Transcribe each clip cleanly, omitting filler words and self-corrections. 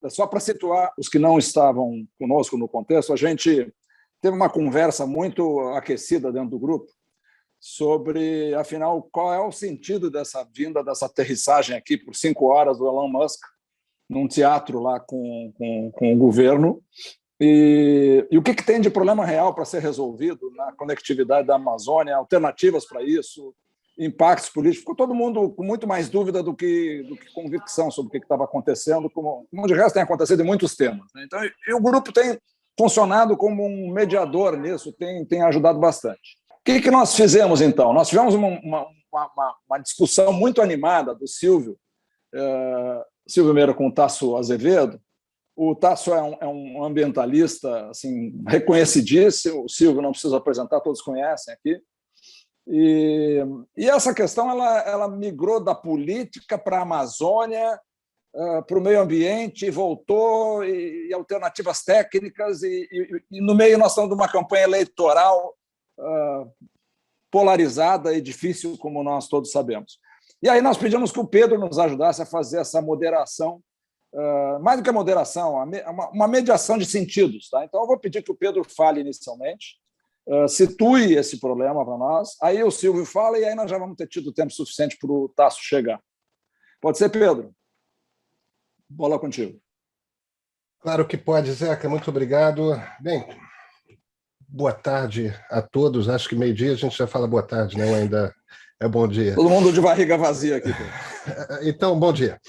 Só para situar os que não estavam conosco no contexto, a gente teve uma conversa muito aquecida dentro do grupo sobre, afinal, qual é o sentido dessa vinda, dessa aterrissagem aqui por 5 horas do Elon Musk num teatro lá com o governo, e o que tem de problema real para ser resolvido na conectividade da Amazônia, alternativas para isso, impactos políticos. Ficou todo mundo com muito mais dúvida do que convicção sobre o que estava acontecendo, como de resto tem acontecido em muitos temas, né? Então, e o grupo tem funcionado como um mediador nisso, tem ajudado bastante. O que nós fizemos, então? Nós tivemos uma discussão muito animada do Silvio Meira com o Tasso Azevedo. O Tasso é um ambientalista assim, reconhecidíssimo, o Silvio não precisa apresentar, todos conhecem aqui. E essa questão ela migrou da política para a Amazônia, para o meio ambiente, e voltou, e alternativas técnicas, e no meio nós estamos numa campanha eleitoral polarizada e difícil, como nós todos sabemos. E aí nós pedimos que o Pedro nos ajudasse a fazer essa moderação, mais do que a moderação, uma mediação de sentidos. Tá? Então, eu vou pedir que o Pedro fale inicialmente, situe esse problema para nós, aí o Silvio fala, e aí nós já vamos ter tido tempo suficiente para o Tasso chegar. Pode ser, Pedro? Bola contigo. Claro que pode, Zeca. Muito obrigado. Bem, boa tarde a todos. Acho que meio-dia a gente já fala boa tarde, não? Ainda é bom dia. Todo mundo de barriga vazia aqui. Então, bom dia.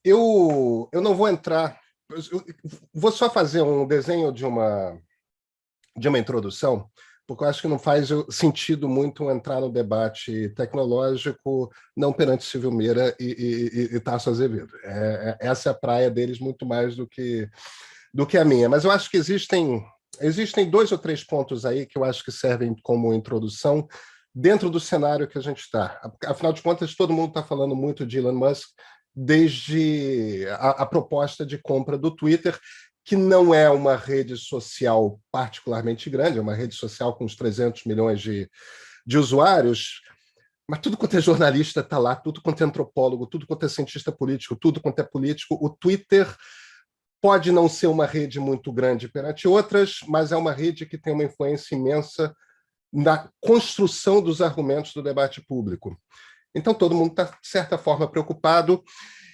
Eu não vou entrar... Vou só fazer um desenho de uma introdução, porque eu acho que não faz sentido muito entrar no debate tecnológico, não perante Silvio Meira e Tasso Azevedo. Essa é a praia deles muito mais do que a minha. Mas eu acho que existem 2 ou 3 pontos aí que eu acho que servem como introdução dentro do cenário que a gente está. Afinal de contas, todo mundo está falando muito de Elon Musk desde a proposta de compra do Twitter, que não é uma rede social particularmente grande, é uma rede social com uns 300 milhões de usuários, mas tudo quanto é jornalista está lá, tudo quanto é antropólogo, tudo quanto é cientista político, tudo quanto é político. O Twitter pode não ser uma rede muito grande perante outras, mas é uma rede que tem uma influência imensa na construção dos argumentos do debate público. Então, todo mundo está, de certa forma, preocupado,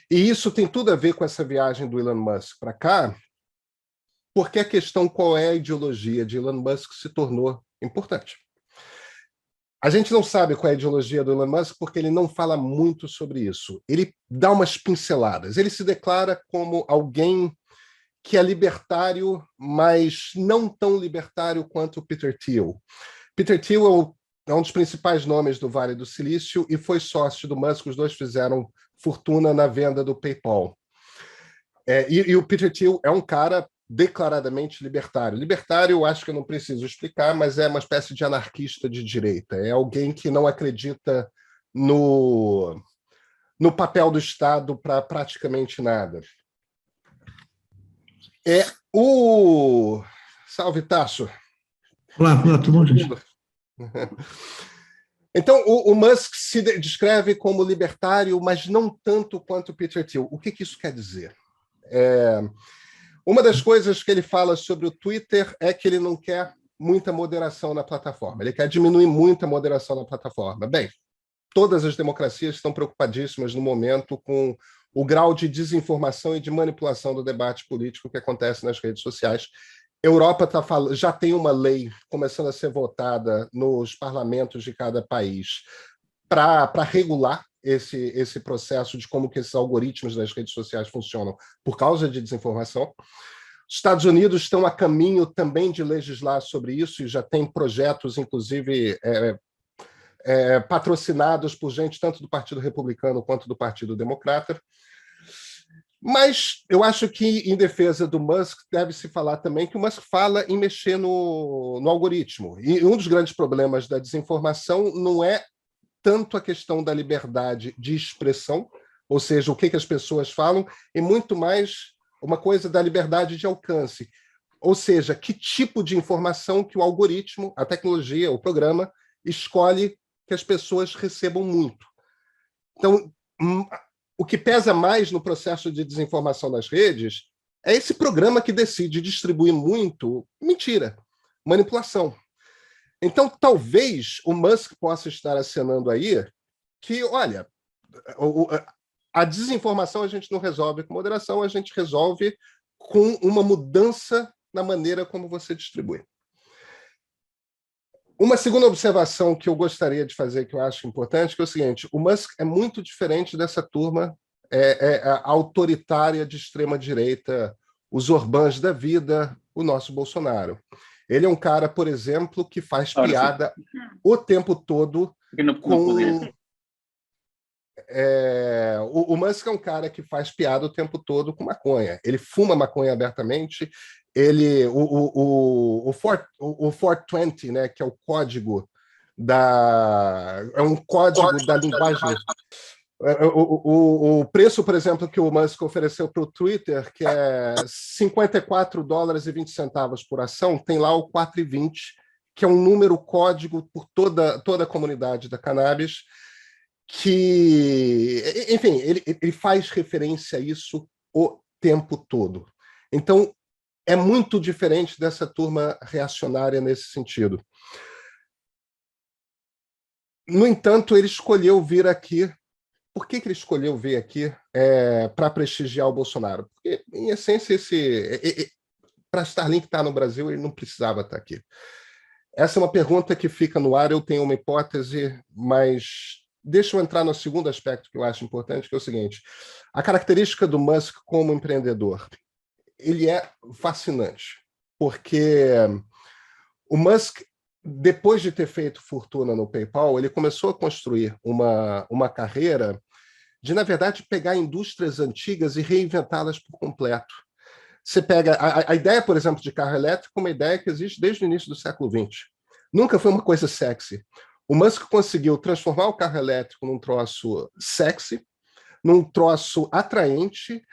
e isso tem tudo a ver com essa viagem do Elon Musk para cá, porque a questão qual é a ideologia de Elon Musk se tornou importante. A gente não sabe qual é a ideologia do Elon Musk porque ele não fala muito sobre isso. Ele dá umas pinceladas. Ele se declara como alguém que é libertário, mas não tão libertário quanto o Peter Thiel. Peter Thiel é um dos principais nomes do Vale do Silício e foi sócio do Musk. Os dois fizeram fortuna na venda do PayPal. E o Peter Thiel é um cara declaradamente libertário. Libertário, eu acho que eu não preciso explicar, mas é uma espécie de anarquista de direita. É alguém que não acredita no papel do Estado para praticamente nada. Salve, Tasso. Olá, tudo bom, gente? Então, o Musk se descreve como libertário, mas não tanto quanto Peter Thiel. O que isso quer dizer? Uma das coisas que ele fala sobre o Twitter é que ele não quer muita moderação na plataforma. Ele quer diminuir muita moderação na plataforma. Bem, todas as democracias estão preocupadíssimas no momento com o grau de desinformação e de manipulação do debate político que acontece nas redes sociais. A Europa já tem uma lei começando a ser votada nos parlamentos de cada país para regular esse processo de como que esses algoritmos das redes sociais funcionam por causa de desinformação. Os Estados Unidos estão a caminho também de legislar sobre isso e já tem projetos, inclusive, patrocinados por gente tanto do Partido Republicano quanto do Partido Democrata. Mas eu acho que, em defesa do Musk, deve-se falar também que o Musk fala em mexer no algoritmo. E um dos grandes problemas da desinformação não é tanto a questão da liberdade de expressão, ou seja, o que as pessoas falam, e muito mais uma coisa da liberdade de alcance. Ou seja, que tipo de informação que o algoritmo, a tecnologia, o programa, escolhe que as pessoas recebam muito. Então, o que pesa mais no processo de desinformação nas redes é esse programa que decide distribuir muito mentira, manipulação. Então, talvez o Musk possa estar acenando aí que, olha, a desinformação a gente não resolve com moderação, a gente resolve com uma mudança na maneira como você distribui. Uma segunda observação que eu gostaria de fazer, que eu acho importante, que é o seguinte: o Musk é muito diferente dessa turma autoritária de extrema-direita, os Orbãs da vida, o nosso Bolsonaro. Ele é um cara, por exemplo, que faz piada o tempo todo com... O Musk é um cara que faz piada o tempo todo com maconha. Ele fuma maconha abertamente. O 420, né, que é o código é um código da linguagem. O preço, por exemplo, que o Musk ofereceu para o Twitter, que é $54,20 por ação, tem lá o 420, que é um número código por toda a comunidade da cannabis, que, enfim, ele faz referência a isso o tempo todo. Então, é muito diferente dessa turma reacionária nesse sentido. No entanto, ele escolheu vir aqui. Por que ele escolheu vir aqui para prestigiar o Bolsonaro? Porque, em essência, para Starlink estar no Brasil, ele não precisava estar aqui. Essa é uma pergunta que fica no ar, eu tenho uma hipótese, mas deixa eu entrar no segundo aspecto que eu acho importante, que é o seguinte: a característica do Musk como empreendedor. Ele é fascinante, porque o Musk, depois de ter feito fortuna no PayPal, ele começou a construir uma carreira de, na verdade, pegar indústrias antigas e reinventá-las por completo. Você pega a ideia, por exemplo, de carro elétrico, uma ideia que existe desde o início do século XX. Nunca foi uma coisa sexy. O Musk conseguiu transformar o carro elétrico num troço sexy, num troço atraente,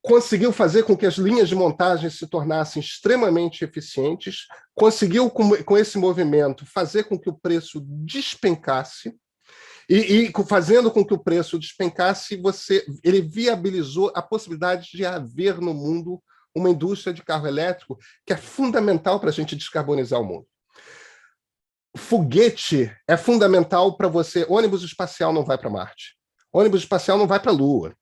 conseguiu fazer com que as linhas de montagem se tornassem extremamente eficientes, conseguiu, com esse movimento, fazer com que o preço despencasse, e fazendo com que o preço despencasse, ele viabilizou a possibilidade de haver no mundo uma indústria de carro elétrico que é fundamental para a gente descarbonizar o mundo. Foguete é fundamental para você. Ônibus espacial não vai para Marte. Ônibus espacial não vai para a Lua.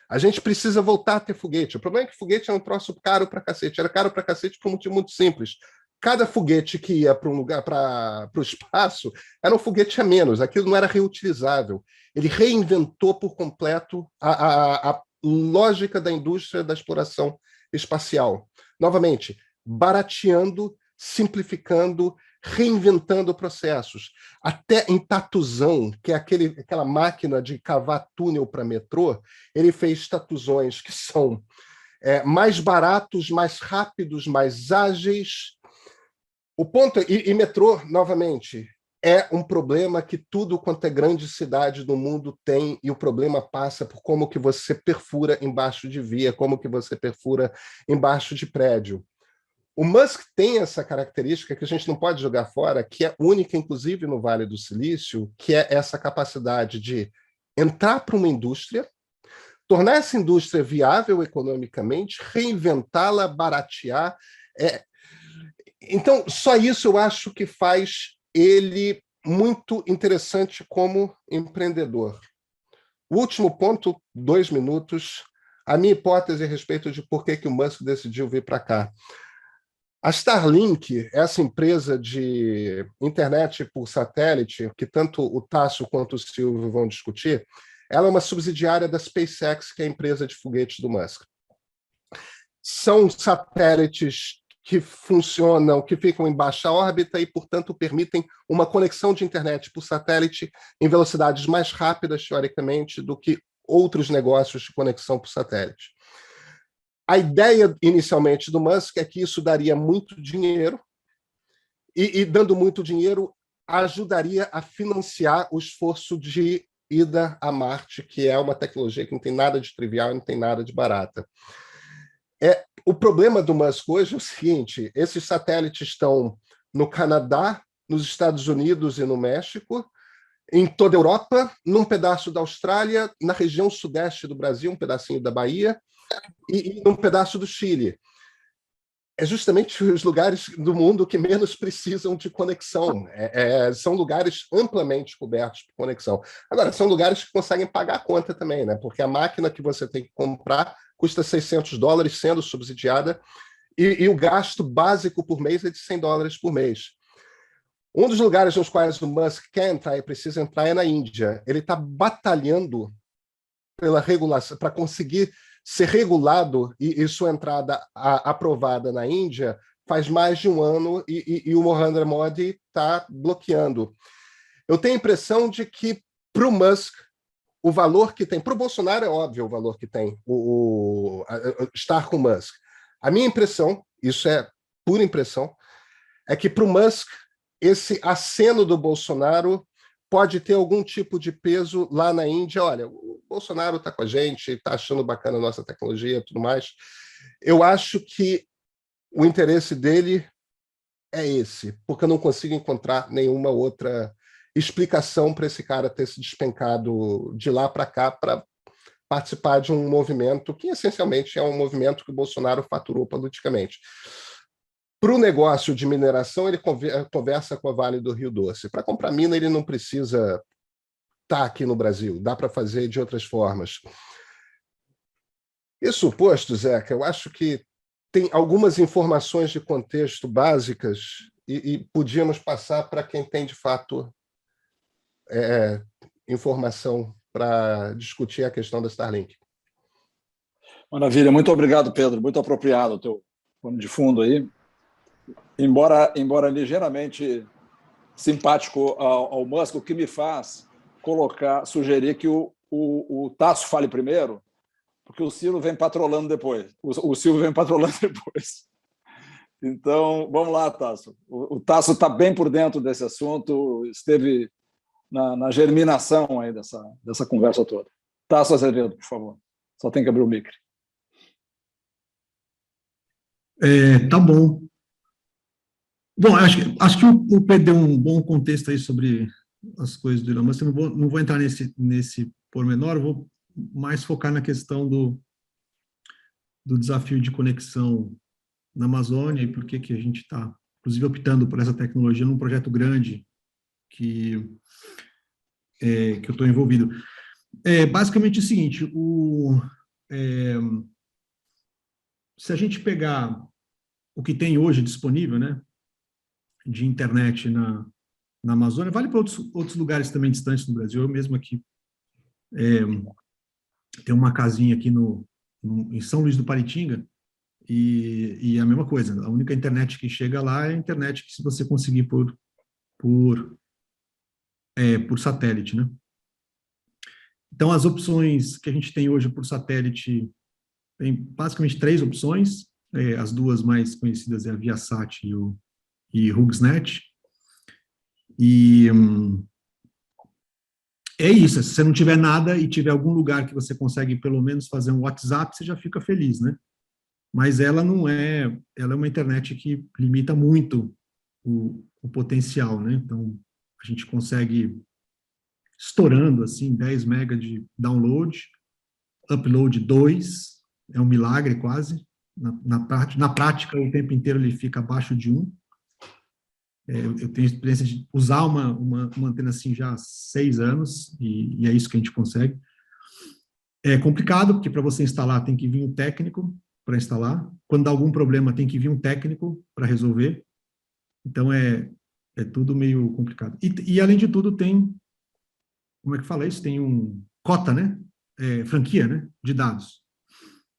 A gente precisa voltar a ter foguete. O problema é que foguete é um troço caro pra cacete. Era caro pra cacete por um motivo muito simples. Cada foguete que ia para um lugar, para o espaço, era um foguete a menos. Aquilo não era reutilizável. Ele reinventou por completo a lógica da indústria da exploração espacial. Novamente, barateando, simplificando, reinventando processos. Até em Tatuzão, que é aquela máquina de cavar túnel para metrô, ele fez tatuzões que são mais baratos, mais rápidos, mais ágeis. O ponto, e metrô, novamente, é um problema que tudo quanto é grande cidade do mundo tem, e o problema passa por como que você perfura embaixo de via, como que você perfura embaixo de prédio. O Musk tem essa característica que a gente não pode jogar fora, que é única, inclusive, no Vale do Silício, que é essa capacidade de entrar para uma indústria, tornar essa indústria viável economicamente, reinventá-la, baratear. Então, só isso eu acho que faz ele muito interessante como empreendedor. O último ponto, 2 minutos, a minha hipótese a respeito de por que o Musk decidiu vir para cá. A Starlink, essa empresa de internet por satélite, que tanto o Tasso quanto o Silvio vão discutir, ela é uma subsidiária da SpaceX, que é a empresa de foguetes do Musk. São satélites que funcionam, que ficam em baixa órbita e, portanto, permitem uma conexão de internet por satélite em velocidades mais rápidas, teoricamente, do que outros negócios de conexão por satélite. A ideia, inicialmente, do Musk é que isso daria muito dinheiro e dando muito dinheiro, ajudaria a financiar o esforço de ida a Marte, que é uma tecnologia que não tem nada de trivial, não tem nada de barata. O problema do Musk hoje é o seguinte: esses satélites estão no Canadá, nos Estados Unidos e no México. em toda a Europa, num pedaço da Austrália, na região sudeste do Brasil, um pedacinho da Bahia, e num pedaço do Chile. É justamente os lugares do mundo que menos precisam de conexão. São lugares amplamente cobertos por conexão. Agora, são lugares que conseguem pagar a conta também, né? Porque a máquina que você tem que comprar custa $600, sendo subsidiada, e o gasto básico por mês é de $100 por mês. Um dos lugares nos quais o Musk quer entrar e precisa entrar é na Índia. Ele está batalhando pela regulação, para conseguir ser regulado e sua entrada aprovada na Índia faz mais de um ano e o Narendra Modi está bloqueando. Eu tenho a impressão de que, para o Musk, o valor que tem... Para o Bolsonaro é óbvio o valor que tem estar com o Musk. A minha impressão, isso é pura impressão, é que para o Musk, esse aceno do Bolsonaro pode ter algum tipo de peso lá na Índia. Olha, o Bolsonaro está com a gente, está achando bacana a nossa tecnologia e tudo mais. Eu acho que o interesse dele é esse, porque eu não consigo encontrar nenhuma outra explicação para esse cara ter se despencado de lá para cá para participar de um movimento que, essencialmente, é um movimento que o Bolsonaro faturou politicamente. Para o negócio de mineração, ele conversa com a Vale do Rio Doce. Para comprar mina, ele não precisa estar aqui no Brasil, dá para fazer de outras formas. Isso posto, Zeca, eu acho que tem algumas informações de contexto básicas e podíamos passar para quem tem, de fato, informação para discutir a questão da Starlink. Maravilha, muito obrigado, Pedro. Muito apropriado o teu pano de fundo aí. Embora ligeiramente simpático ao Musk, o que me faz sugerir que o Tasso fale primeiro, porque o Ciro vem patrolando depois. O Silvio vem patrolando depois. Então, vamos lá, Tasso. O Tasso está bem por dentro desse assunto, esteve na germinação aí dessa conversa toda. Tasso Azevedo, por favor. Só tem que abrir o micro. Tá bom. Bom, acho que o Pedro deu um bom contexto aí sobre as coisas do Elon Musk. Eu não vou entrar nesse pormenor, eu vou mais focar na questão do desafio de conexão na Amazônia e por que a gente está, inclusive, optando por essa tecnologia num projeto grande que eu estou envolvido. Basicamente é o seguinte, se a gente pegar o que tem hoje disponível, né, de internet na Amazônia, vale para outros lugares também distantes do Brasil. Eu mesmo aqui tenho uma casinha aqui em São Luís do Paritinga, e a mesma coisa, a única internet que chega lá é a internet que se você conseguir por satélite, né? Então, as opções que a gente tem hoje por satélite, tem basicamente 3 opções, as duas mais conhecidas é a Viasat e HughesNet, e é isso, se você não tiver nada e tiver algum lugar que você consegue pelo menos fazer um WhatsApp, você já fica feliz, né? Mas ela é uma internet que limita muito o potencial, né? Então, a gente consegue, estourando, assim, 10 MB de download, upload 2, é um milagre quase. Na prática, o tempo inteiro ele fica abaixo de 1. Eu tenho experiência de usar uma antena assim já há 6 anos, e é isso que a gente consegue. É complicado, porque para você instalar tem que vir um técnico para instalar. Quando dá algum problema, tem que vir um técnico para resolver. Então, é tudo meio complicado. E, além de tudo, tem, como é que fala isso? Tem cota, né? Franquia, né? De dados.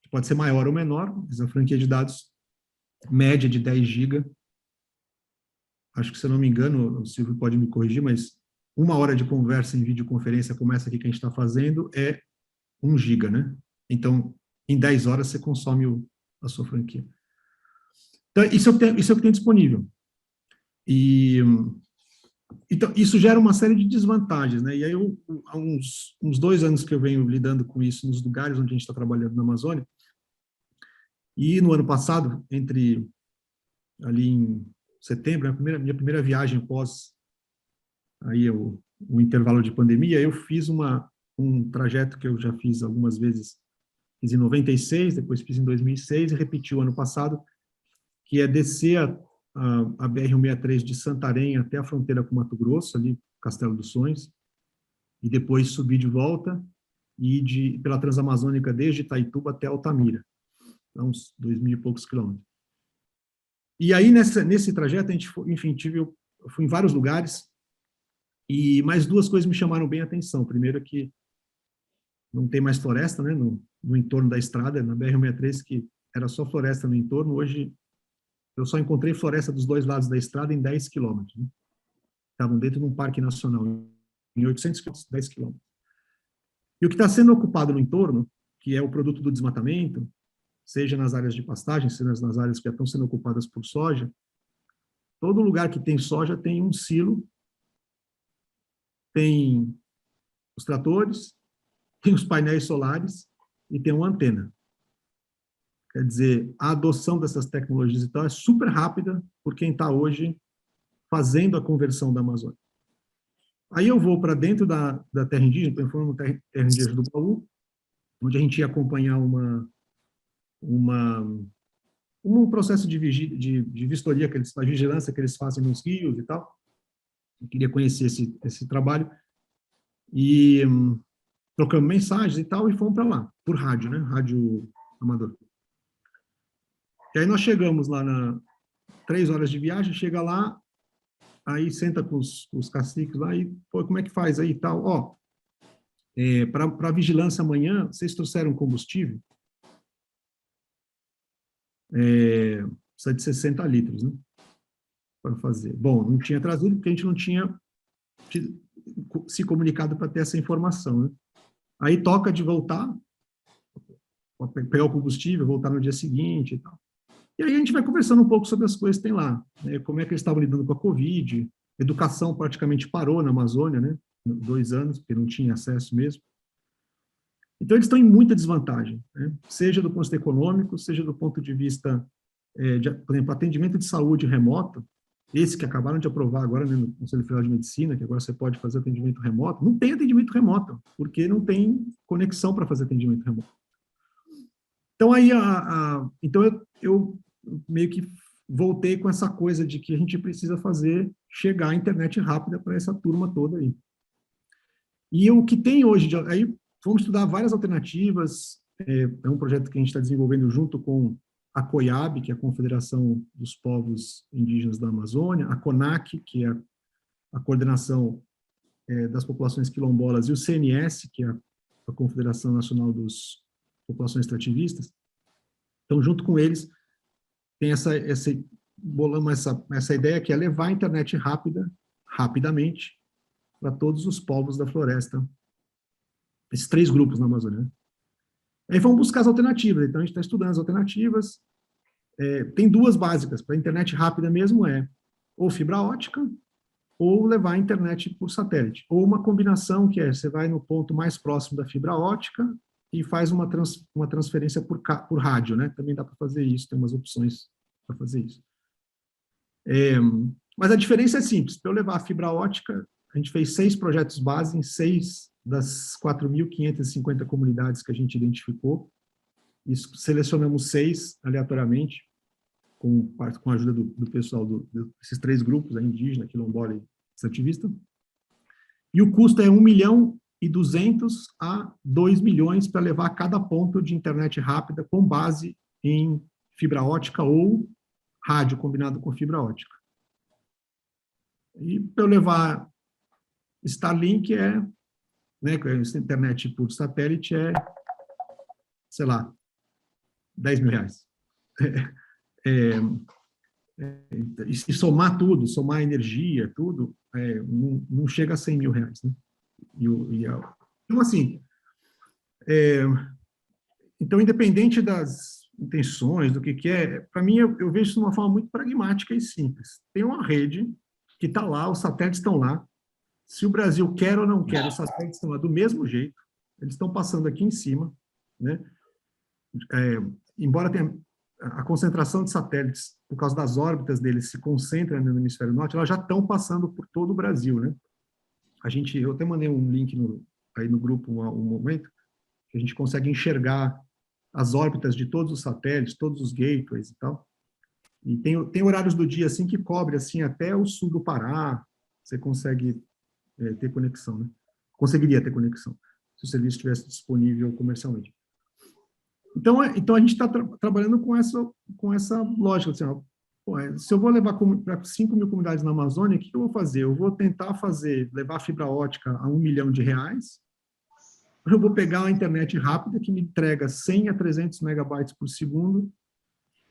Pode ser maior ou menor, mas a franquia de dados média de 10 GB. Acho que, se eu não me engano, o Silvio pode me corrigir, mas 1 hora de conversa em videoconferência, como essa aqui que a gente está fazendo, é 1 GB, né? Então, em 10 horas, você consome a sua franquia. Então, isso é o que tem disponível. Então, isso gera uma série de desvantagens, né? E aí, há uns 2 anos que eu venho lidando com isso nos lugares onde a gente está trabalhando na Amazônia, e no ano passado, ali em setembro, minha primeira viagem pós aí o intervalo de pandemia, eu fiz um trajeto que eu já fiz algumas vezes, fiz em 96, depois fiz em 2006 e repeti o ano passado, que é descer a BR-163 de Santarém até a fronteira com Mato Grosso, ali, Castelo dos Sonhos, e depois subir de volta e pela Transamazônica desde Itaituba até Altamira, uns 2.000 e poucos quilômetros. E aí, nesse trajeto, a gente foi, enfim, eu fui em vários lugares, e mais duas coisas me chamaram bem a atenção. Primeiro é que não tem mais floresta, né, no entorno da estrada, na BR-163, que era só floresta no entorno, hoje eu só encontrei floresta dos dois lados da estrada em 10 quilômetros. Né? Estavam dentro de um parque nacional, em 800 quilômetros, 10 quilômetros. E o que está sendo ocupado no entorno, que é o produto do desmatamento, seja nas áreas de pastagem, seja nas áreas que já estão sendo ocupadas por soja, todo lugar que tem soja tem um silo, tem os tratores, tem os painéis solares e tem uma antena. Quer dizer, a adoção dessas tecnologias e tal é super rápida por quem está hoje fazendo a conversão da Amazônia. Aí eu vou para dentro da terra indígena, por exemplo, terra indígena do Baú, onde a gente ia acompanhar um processo de vistoria, a vigilância que eles fazem nos rios e tal. Eu queria conhecer esse trabalho. E trocamos mensagens e tal, e fomos para lá, por rádio, né? Rádio amador. E aí nós chegamos lá 3 horas de viagem, chega lá, aí senta com os caciques lá e, pô, como é que faz aí e tal? Ó, para a vigilância amanhã, vocês trouxeram combustível? Precisa de 60 litros, né? Para fazer. Bom, não tinha trazido porque a gente não tinha se comunicado para ter essa informação, né? Aí toca de voltar, pegar o combustível, voltar no dia seguinte e tal. E aí a gente vai conversando um pouco sobre as coisas que tem lá, né? Como é que eles estavam lidando com a Covid, educação praticamente parou na Amazônia, né? 2 anos, porque não tinha acesso mesmo. Então eles estão em muita desvantagem, né? Seja do ponto de vista econômico, seja do ponto de vista, por exemplo, atendimento de saúde remoto, esse que acabaram de aprovar agora, né, no Conselho Federal de Medicina, que agora você pode fazer atendimento remoto, não tem atendimento remoto, porque não tem conexão para fazer atendimento remoto. Então, aí, então eu meio que voltei com essa coisa de que a gente precisa chegar à internet rápida para essa turma toda aí. E o que tem hoje, aí vamos estudar várias alternativas, é um projeto que a gente está desenvolvendo junto com a COIAB, que é a Confederação dos Povos Indígenas da Amazônia, a CONAC, que é a Coordenação das Populações Quilombolas, e o CNS, que é a Confederação Nacional das Populações Extrativistas. Então, junto com eles, tem bolamos essa ideia que é levar a internet rapidamente, para todos os povos da floresta, esses 3 grupos na Amazônia. Aí vamos buscar as alternativas, então a gente está estudando as alternativas. Tem 2 básicas, para a internet rápida mesmo ou fibra ótica, ou levar a internet por satélite, ou uma combinação que você vai no ponto mais próximo da fibra ótica e faz uma transferência por rádio, né? Também dá para fazer isso, tem umas opções para fazer isso. Mas a diferença é simples, para eu levar a fibra ótica, a gente fez 6 projetos base em 6 das 4.550 comunidades que a gente identificou, e selecionamos 6 aleatoriamente, com a ajuda do pessoal desses 3 grupos, a indígena, quilombola e extrativista. E o custo é 1.200.000 a 2 milhões para levar cada ponto de internet rápida com base em fibra ótica ou rádio combinado com fibra ótica. E para eu levar Starlink né, essa internet por satélite sei lá, 10 mil reais. E se somar tudo, somar energia, tudo, não chega a 100 mil reais. Né? Então, assim, então, independente das intenções, do que é, para mim, eu vejo isso de uma forma muito pragmática e simples. Tem uma rede que está lá, os satélites estão lá. Se o Brasil quer ou não quer, os satélites estão lá do mesmo jeito, eles estão passando aqui em cima, né? Embora tenha a concentração de satélites, por causa das órbitas deles, se concentra no hemisfério norte, elas já estão passando por todo o Brasil, né? eu até mandei um link aí no grupo um momento, que a gente consegue enxergar as órbitas de todos os satélites, todos os gateways e tal. E tem horários do dia assim que cobre assim até o sul do Pará, você consegue ter conexão, né? Conseguiria ter conexão, se o serviço estivesse disponível comercialmente. Então a gente está trabalhando com essa lógica, assim, ó, se eu vou levar para 5.000 comunidades na Amazônia, o que eu vou fazer? Eu vou tentar levar fibra ótica a R$1 milhão, eu vou pegar uma internet rápida que me entrega 100 a 300 megabytes por segundo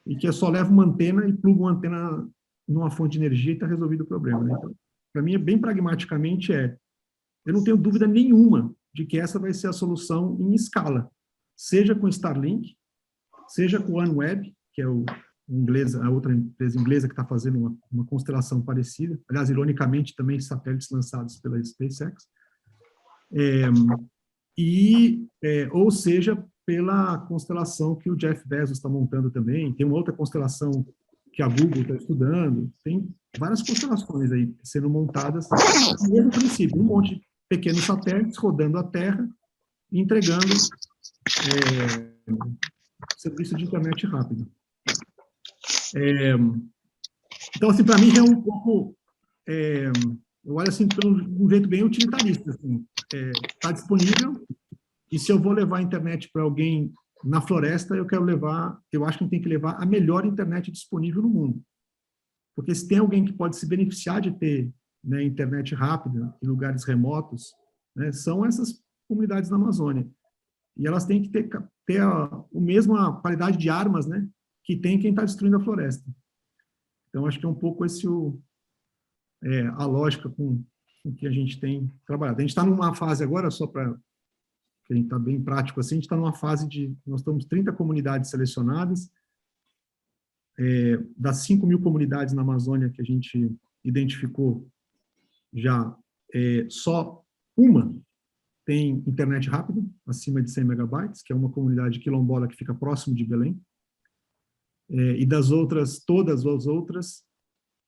e que eu só levo uma antena e plugo uma antena numa fonte de energia e está resolvido o problema. Né? Então, para mim, bem pragmaticamente, eu não tenho dúvida nenhuma de que essa vai ser a solução em escala, seja com Starlink, seja com OneWeb, que é a outra empresa inglesa que está fazendo uma constelação parecida, aliás, ironicamente, também satélites lançados pela SpaceX, ou seja, pela constelação que o Jeff Bezos está montando também, tem uma outra constelação que a Google está estudando, tem várias constelações aí sendo montadas no mesmo princípio, um monte de pequenos satélites rodando a Terra e entregando serviço de internet rápido. Então, assim, para mim é um pouco, eu olho assim, de um jeito bem utilitarista, assim, está disponível, e se eu vou levar a internet para alguém na floresta, eu acho que a gente tem que levar a melhor internet disponível no mundo. Porque se tem alguém que pode se beneficiar de ter, né, internet rápida em lugares remotos, né, são essas comunidades na Amazônia. E elas têm que ter a mesma qualidade de armas, né, que tem quem está destruindo a floresta. Então, acho que é um pouco a lógica com que a gente tem trabalhado. A gente está numa fase agora, só para que a gente está bem prático assim, a gente está numa fase nós temos 30 comunidades selecionadas, das 5.000 comunidades na Amazônia que a gente identificou, já só uma tem internet rápida, acima de 100 megabytes, que é uma comunidade quilombola que fica próximo de Belém, e todas as outras,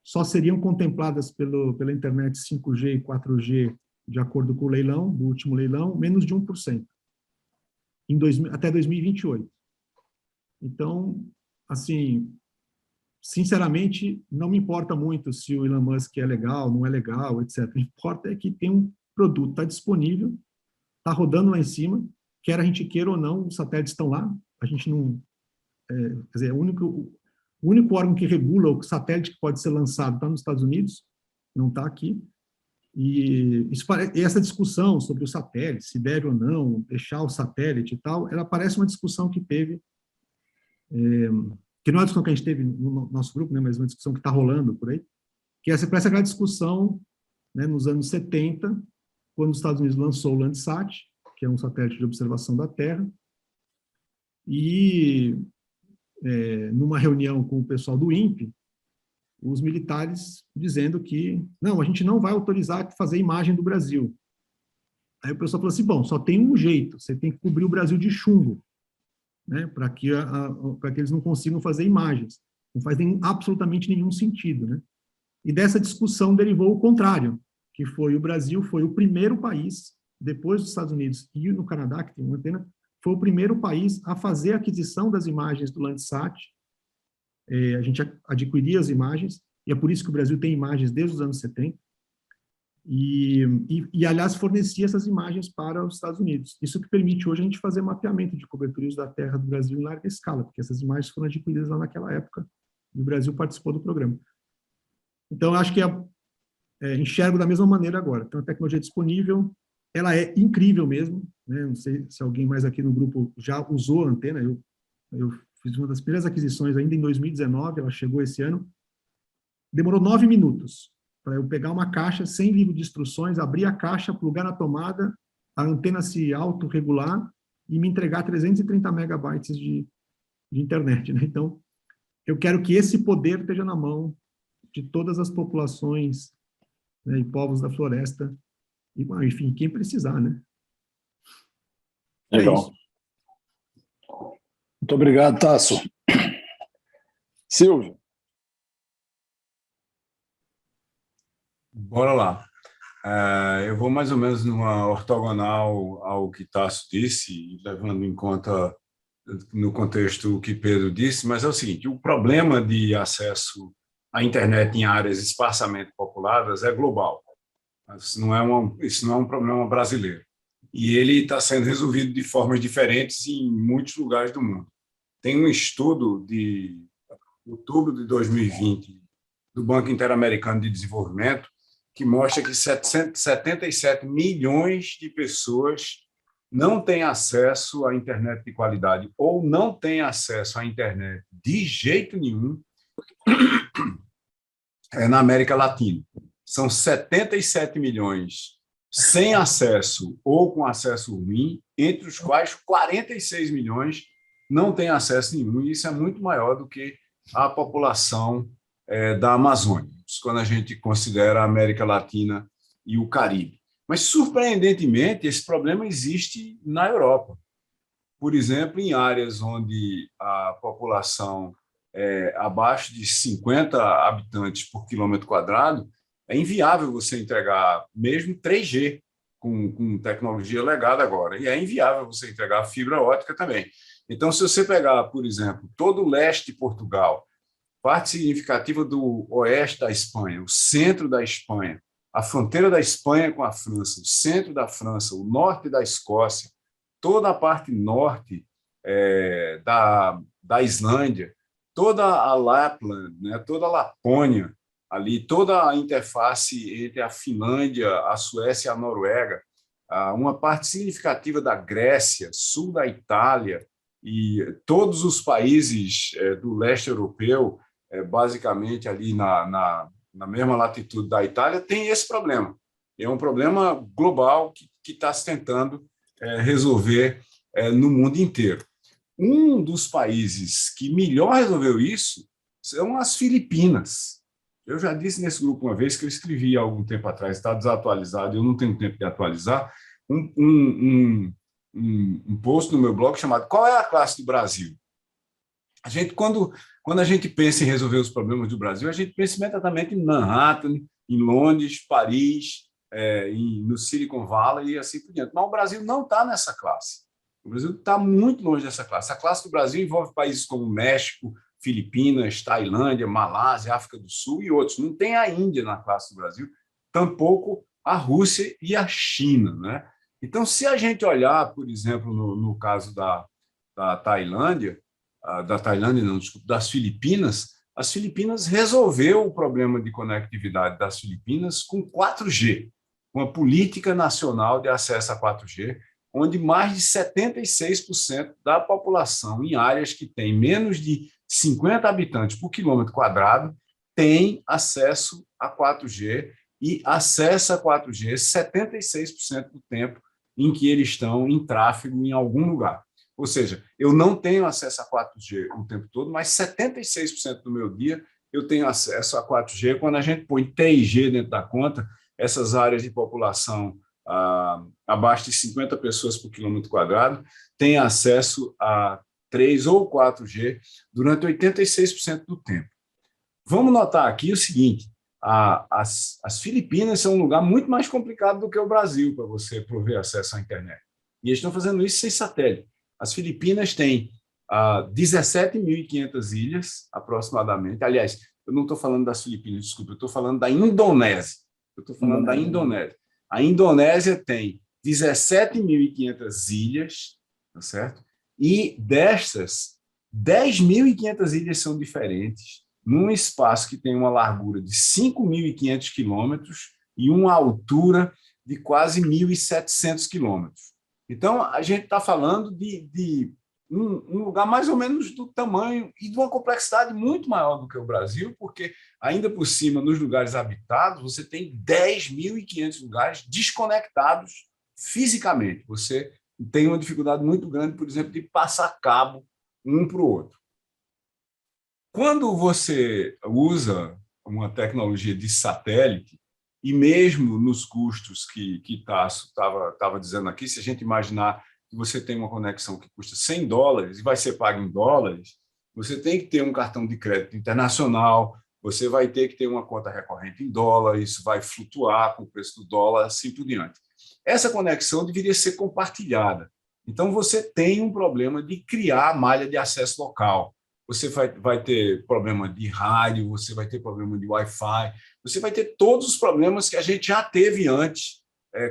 só seriam contempladas pela internet 5G e 4G, de acordo com o leilão, do último leilão, menos de 1%, até 2028. Então, assim, sinceramente, não me importa muito se o Elon Musk é legal, não é legal, etc. O que importa é que tem um produto, está disponível, está rodando lá em cima, quer a gente queira ou não, os satélites estão lá, a gente não... quer dizer, o único órgão que regula o satélite que pode ser lançado está nos Estados Unidos, não está aqui. E essa discussão sobre o satélite, se deve ou não deixar o satélite e tal, ela parece uma discussão que teve, que não é a discussão que a gente teve no nosso grupo, né, mas uma discussão que está rolando por aí, que parece aquela discussão, né, nos anos 70, quando os Estados Unidos lançou o Landsat, que é um satélite de observação da Terra, e numa reunião com o pessoal do INPE, os militares dizendo que, não, a gente não vai autorizar fazer imagem do Brasil. Aí o pessoal falou assim, bom, só tem um jeito, você tem que cobrir o Brasil de chumbo, né, para que eles não consigam fazer imagens. Não faz absolutamente nenhum sentido, né? E dessa discussão derivou o contrário, que o Brasil foi o primeiro país, depois dos Estados Unidos e no Canadá, que tem uma antena, foi o primeiro país a fazer a aquisição das imagens do Landsat. A gente adquiria as imagens, e é por isso que o Brasil tem imagens desde os anos 70, e aliás, fornecia essas imagens para os Estados Unidos. Isso que permite hoje a gente fazer mapeamento de coberturas da terra do Brasil em larga escala, porque essas imagens foram adquiridas lá naquela época, e o Brasil participou do programa. Então, acho que enxergo da mesma maneira agora. Então, a tecnologia disponível, ela é incrível mesmo, né? Não sei se alguém mais aqui no grupo já usou a antena, eu fiz uma das primeiras aquisições ainda em 2019, ela chegou esse ano, demorou 9 minutos para eu pegar uma caixa sem livro de instruções, abrir a caixa, plugar na tomada, a antena se autorregular e me entregar 330 megabytes de internet, né? Então, eu quero que esse poder esteja na mão de todas as populações, né, e povos da floresta, e, enfim, quem precisar, né? Legal. Muito obrigado, Tasso. Silvio. Bora lá. Eu vou mais ou menos numa ortogonal ao que Tasso disse, levando em conta no contexto o que Pedro disse, mas é o seguinte: o problema de acesso à internet em áreas esparsamente populadas é global. Isso não é um problema brasileiro. E ele está sendo resolvido de formas diferentes em muitos lugares do mundo. Tem um estudo de outubro de 2020 do Banco Interamericano de Desenvolvimento que mostra que 77 milhões de pessoas não têm acesso à internet de qualidade ou não têm acesso à internet de jeito nenhum na América Latina. São 77 milhões sem acesso ou com acesso ruim, entre os quais 46 milhões não têm acesso nenhum, e isso é muito maior do que a população da Amazônia, quando a gente considera a América Latina e o Caribe. Mas, surpreendentemente, esse problema existe na Europa. Por exemplo, em áreas onde a população é abaixo de 50 habitantes por quilômetro quadrado, é inviável você entregar mesmo 3G com tecnologia legada agora, e é inviável você entregar fibra ótica também. Então, se você pegar, por exemplo, todo o leste de Portugal, parte significativa do oeste da Espanha, o centro da Espanha, a fronteira da Espanha com a França, o centro da França, o norte da Escócia, toda a parte norte da Islândia, toda a Lapland, né, toda a Lapônia, ali, toda a interface entre a Finlândia, a Suécia e a Noruega, uma parte significativa da Grécia, sul da Itália e todos os países do leste europeu, basicamente ali na mesma latitude da Itália, tem esse problema. É um problema global que está se tentando resolver no mundo inteiro. Um dos países que melhor resolveu isso são as Filipinas. Eu já disse nesse grupo uma vez que eu escrevi há algum tempo atrás, está desatualizado, eu não tenho tempo de atualizar, um post no meu blog chamado Qual é a classe do Brasil? Quando a gente pensa em resolver os problemas do Brasil, a gente pensa imediatamente em Manhattan, em Londres, Paris, no Silicon Valley e assim por diante. Mas o Brasil não está nessa classe. O Brasil está muito longe dessa classe. A classe do Brasil envolve países como México, Filipinas, Tailândia, Malásia, África do Sul e outros. Não tem a Índia na classe do Brasil, tampouco a Rússia e a China, né? Então, se a gente olhar, por exemplo, no caso da Tailândia, das Filipinas, as Filipinas resolveu o problema de conectividade das Filipinas com 4G, uma política nacional de acesso a 4G, onde mais de 76% da população em áreas que têm menos de 50 habitantes por quilômetro quadrado tem acesso a 4G e acessa a 4G 76% do tempo em que eles estão em tráfego em algum lugar. Ou seja, eu não tenho acesso a 4G o tempo todo, mas 76% do meu dia eu tenho acesso a 4G. Quando a gente põe 3G dentro da conta, essas áreas de população abaixo de 50 pessoas por quilômetro quadrado têm acesso a 3 ou 4G durante 86% do tempo. Vamos notar aqui o seguinte: as Filipinas são um lugar muito mais complicado do que o Brasil para você prover acesso à internet. E eles estão fazendo isso sem satélite. As Filipinas têm 17.500 ilhas, aproximadamente. Aliás, eu não estou falando das Filipinas, desculpa, eu estou falando da Indonésia. A Indonésia tem 17.500 ilhas, tá certo? E destas, 10.500 ilhas são diferentes, num espaço que tem uma largura de 5.500 quilômetros e uma altura de quase 1.700 quilômetros. Então, a gente está falando de um lugar mais ou menos do tamanho e de uma complexidade muito maior do que o Brasil, porque, ainda por cima, nos lugares habitados, você tem 10.500 lugares desconectados fisicamente. Você tem uma dificuldade muito grande, por exemplo, de passar cabo um para o outro. Quando você usa uma tecnologia de satélite, e mesmo nos custos que Tasso estava dizendo aqui, se a gente imaginar que você tem uma conexão que custa $100 e vai ser paga em dólares, você tem que ter um cartão de crédito internacional, você vai ter que ter uma conta recorrente em dólar, isso vai flutuar com o preço do dólar, assim por diante. Essa conexão deveria ser compartilhada. Então, você tem um problema de criar malha de acesso local. Você vai ter problema de rádio, você vai ter problema de Wi-Fi, você vai ter todos os problemas que a gente já teve antes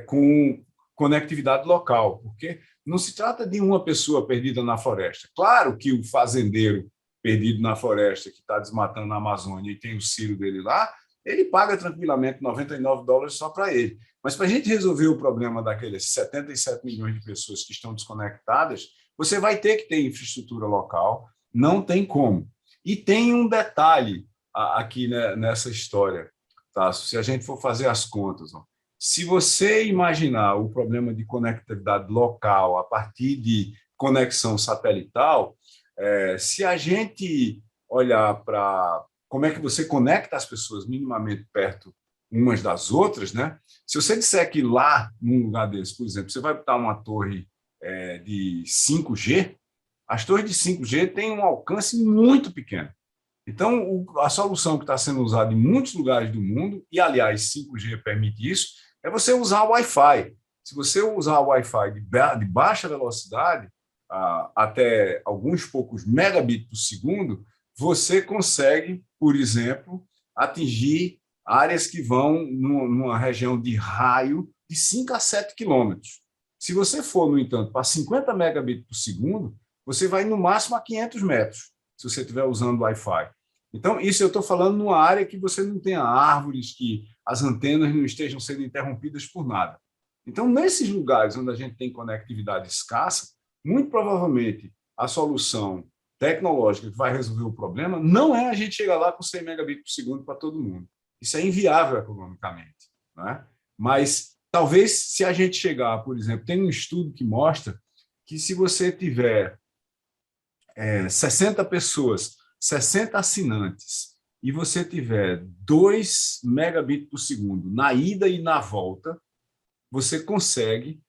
com conectividade local, porque não se trata de uma pessoa perdida na floresta. Claro que o fazendeiro perdido na floresta, que está desmatando a Amazônia e tem o silo dele lá, ele paga tranquilamente $99 só para ele. Mas para a gente resolver o problema daqueles 77 milhões de pessoas que estão desconectadas, você vai ter que ter infraestrutura local, não tem como. E tem um detalhe aqui, né, nessa história, tá? Se a gente for fazer as contas, ó. Se você imaginar o problema de conectividade local a partir de conexão satelital, se a gente olhar para como é que você conecta as pessoas minimamente perto umas das outras, né? Se você disser que lá, num lugar desse, por exemplo, você vai botar uma torre de 5G, as torres de 5G têm um alcance muito pequeno. Então, a solução que está sendo usada em muitos lugares do mundo, e, aliás, 5G permite isso, é você usar o Wi-Fi. Se você usar o Wi-Fi de baixa velocidade, até alguns poucos megabits por segundo, você consegue, por exemplo, atingir áreas que vão numa região de raio de 5 a 7 quilômetros. Se você for, no entanto, para 50 megabits por segundo, você vai no máximo a 500 metros, se você estiver usando o Wi-Fi. Então, isso eu estou falando numa área que você não tenha árvores, que as antenas não estejam sendo interrompidas por nada. Então, nesses lugares onde a gente tem conectividade escassa, muito provavelmente a solução tecnológica que vai resolver o problema não é a gente chegar lá com 100 megabits por segundo para todo mundo. Isso é inviável economicamente, né? Mas talvez se a gente chegar, por exemplo, tem um estudo que mostra que se você tiver 60 pessoas, 60 assinantes, e você tiver 2 megabits por segundo na ida e na volta, você consegue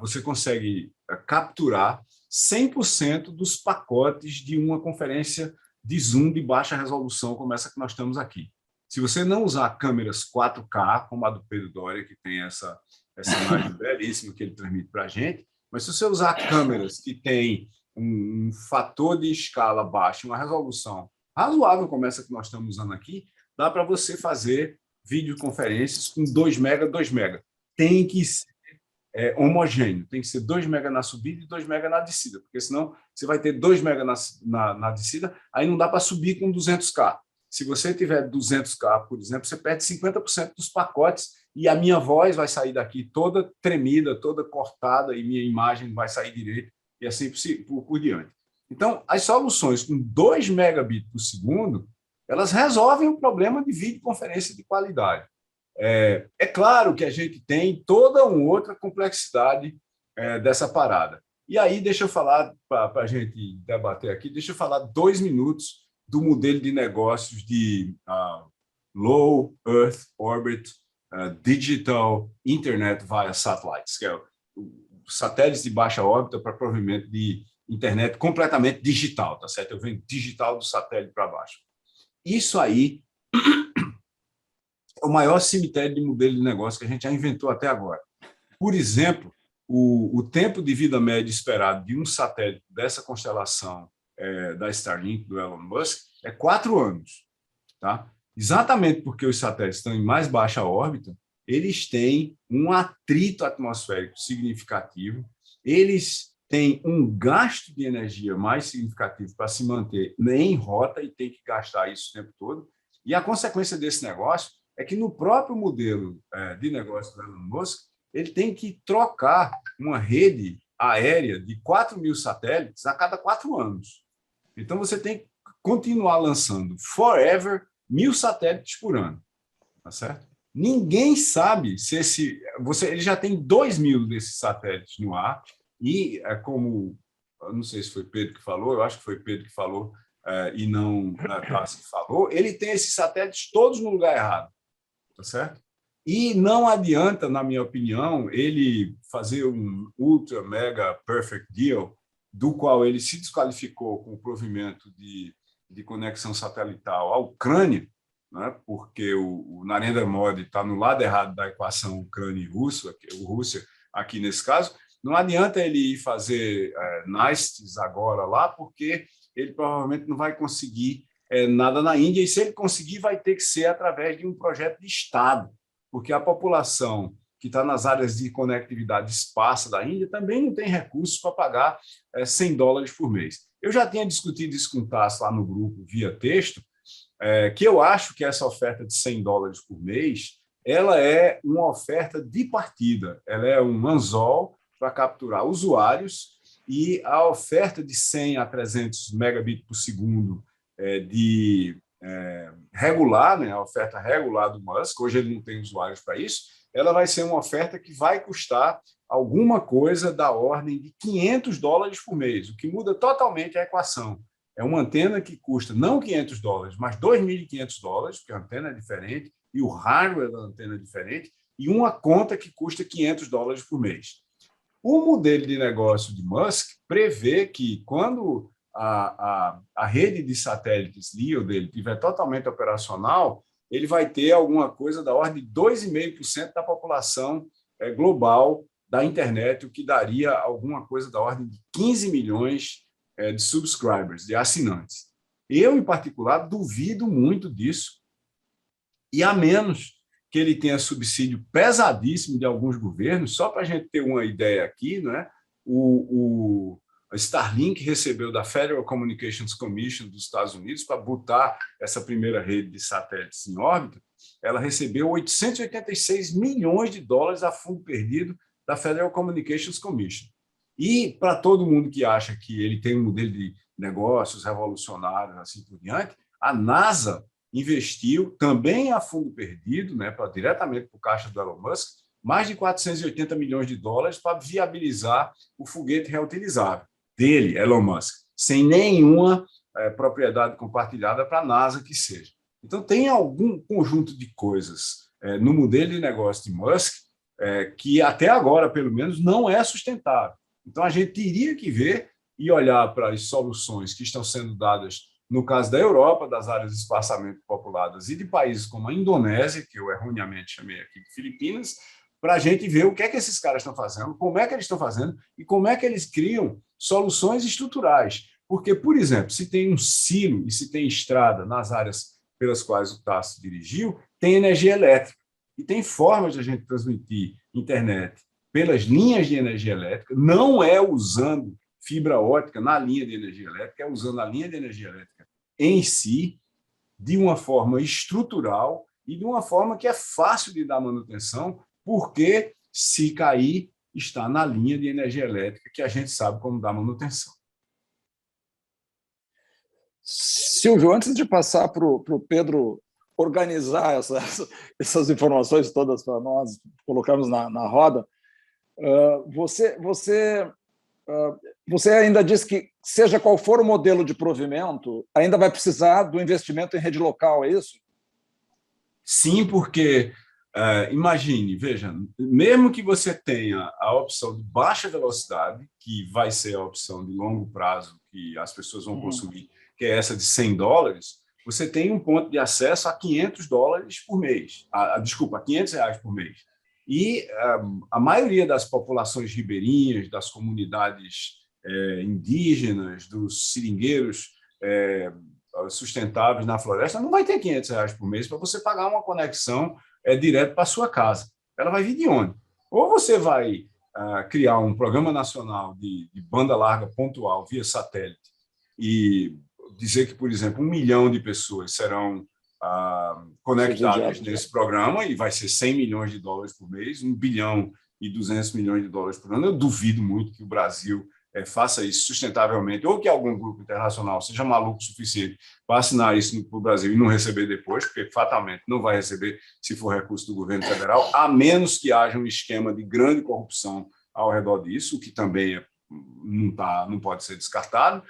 você consegue capturar 100% dos pacotes de uma conferência de Zoom de baixa resolução como essa que nós estamos aqui. Se você não usar câmeras 4K, como a do Pedro Doria, que tem essa imagem belíssima que ele transmite para a gente, mas se você usar câmeras que têm um fator de escala baixo, uma resolução razoável como essa que nós estamos usando aqui, dá para você fazer videoconferências com 2 mega, 2 mega. Tem que ser homogêneo, tem que ser 2 mega na subida e 2 mega na descida, porque senão você vai ter 2 mega na descida, aí não dá para subir com 200K. Se você tiver 200K, por exemplo, você perde 50% dos pacotes e a minha voz vai sair daqui toda tremida, toda cortada, e minha imagem vai sair direito, e assim por diante. Então, as soluções com 2 megabits por segundo, elas resolvem o problema de videoconferência de qualidade. É claro que a gente tem toda uma outra complexidade dessa parada. E aí, deixa eu falar, para a gente debater aqui, deixa eu falar 2 minutos do modelo de negócios de Low Earth Orbit Digital Internet via Satellites, que é satélites de baixa órbita para provimento de internet completamente digital, tá certo? Eu venho digital do satélite para baixo. Isso aí é o maior cemitério de modelo de negócio que a gente já inventou até agora. Por exemplo, o tempo de vida médio esperado de um satélite dessa constelação da Starlink, do Elon Musk, é 4 anos. Tá? Exatamente porque os satélites estão em mais baixa órbita, eles têm um atrito atmosférico significativo, eles têm um gasto de energia mais significativo para se manter em rota e tem que gastar isso o tempo todo. E a consequência desse negócio é que no próprio modelo de negócio do Elon Musk, ele tem que trocar uma rede aérea de 4.000 satélites a cada 4 anos. Então, você tem que continuar lançando forever 1.000 satélites por ano. Tá certo? Ninguém sabe se ele já tem 2.000 desses satélites no ar e, como, eu não sei se foi Pedro que falou, eu acho que foi Pedro que falou e não Tassi que falou, ele tem esses satélites todos no lugar errado. Tá certo? E não adianta, na minha opinião, ele fazer um ultra, mega, perfect deal, do qual ele se desqualificou com o provimento de de conexão satelital à Ucrânia, né, porque o Narendra Modi está no lado errado da equação Ucrânia e Rússia, aqui nesse caso, não adianta ele ir fazer NICEs agora lá, porque ele provavelmente não vai conseguir nada na Índia, e se ele conseguir, vai ter que ser através de um projeto de Estado, porque a população que está nas áreas de conectividade esparsa da Índia também não tem recursos para pagar $100 por mês. Eu já tinha discutido isso com o Tasso lá no grupo, via texto, que eu acho que essa oferta de $100 por mês, ela é uma oferta de partida, ela é um anzol para capturar usuários, e a oferta de 100 a 300 megabits por segundo regular, né, a oferta regular do Musk, hoje ele não tem usuários para isso, ela vai ser uma oferta que vai custar alguma coisa da ordem de $500 por mês, o que muda totalmente a equação. É uma antena que custa não $500, mas $2.500, porque a antena é diferente, e o hardware da antena é diferente, e uma conta que custa $500 por mês. O modelo de negócio de Musk prevê que, quando a rede de satélites LEO dele estiver totalmente operacional, ele vai ter alguma coisa da ordem de 2,5% da população global da internet, o que daria alguma coisa da ordem de 15 milhões de subscribers, de assinantes. Eu, em particular, duvido muito disso, e a menos que ele tenha subsídio pesadíssimo de alguns governos. Só para a gente ter uma ideia aqui, né? O Starlink recebeu da Federal Communications Commission dos Estados Unidos para botar essa primeira rede de satélites em órbita. Ela recebeu $886 milhões a fundo perdido da Federal Communications Commission. E, para todo mundo que acha que ele tem um modelo de negócios revolucionário, assim por diante, a NASA investiu também a fundo perdido, né, diretamente para o caixa do Elon Musk, mais de $480 milhões para viabilizar o foguete reutilizável dele, Elon Musk, sem nenhuma propriedade compartilhada para a NASA que seja. Então, tem algum conjunto de coisas no modelo de negócio de Musk que, até agora, pelo menos, não é sustentável. Então, a gente teria que ver e olhar para as soluções que estão sendo dadas no caso da Europa, das áreas de espaçamento populadas, e de países como a Indonésia, que eu erroneamente chamei aqui de Filipinas, para a gente ver o que é que esses caras estão fazendo, como é que eles estão fazendo e como é que eles criam soluções estruturais. Porque, por exemplo, se tem um silo e se tem estrada nas áreas pelas quais o Tasso dirigiu, tem energia elétrica. E tem formas de a gente transmitir internet pelas linhas de energia elétrica, não é usando fibra ótica na linha de energia elétrica, é usando a linha de energia elétrica em si, de uma forma estrutural e de uma forma que é fácil de dar manutenção, porque, se cair, está na linha de energia elétrica, que a gente sabe como dar manutenção. Silvio, antes de passar para o Pedro organizar essas informações todas para nós colocarmos na roda, você ainda diz que, seja qual for o modelo de provimento, ainda vai precisar do investimento em rede local, é isso? Sim, porque, imagine, veja, mesmo que você tenha a opção de baixa velocidade, que vai ser a opção de longo prazo que as pessoas vão consumir, que é essa de $100, você tem um ponto de acesso a $500 por mês. Desculpa, R$500 por mês. E a maioria das populações ribeirinhas, das comunidades indígenas, dos seringueiros sustentáveis na floresta, não vai ter R$500 por mês para você pagar uma conexão direto para a sua casa. Ela vai vir de onde? Ou você vai criar um programa nacional de banda larga pontual via satélite e dizer que, por exemplo, 1 milhão de pessoas serão conectadas nesse programa, e vai ser $100 milhões por mês, 1 bilhão e 200 milhões de dólares por ano. Eu duvido muito que o Brasil faça isso sustentavelmente, ou que algum grupo internacional seja maluco o suficiente para assinar isso para o Brasil e não receber depois, porque fatalmente não vai receber se for recurso do governo federal, a menos que haja um esquema de grande corrupção ao redor disso, o que também não pode ser descartado.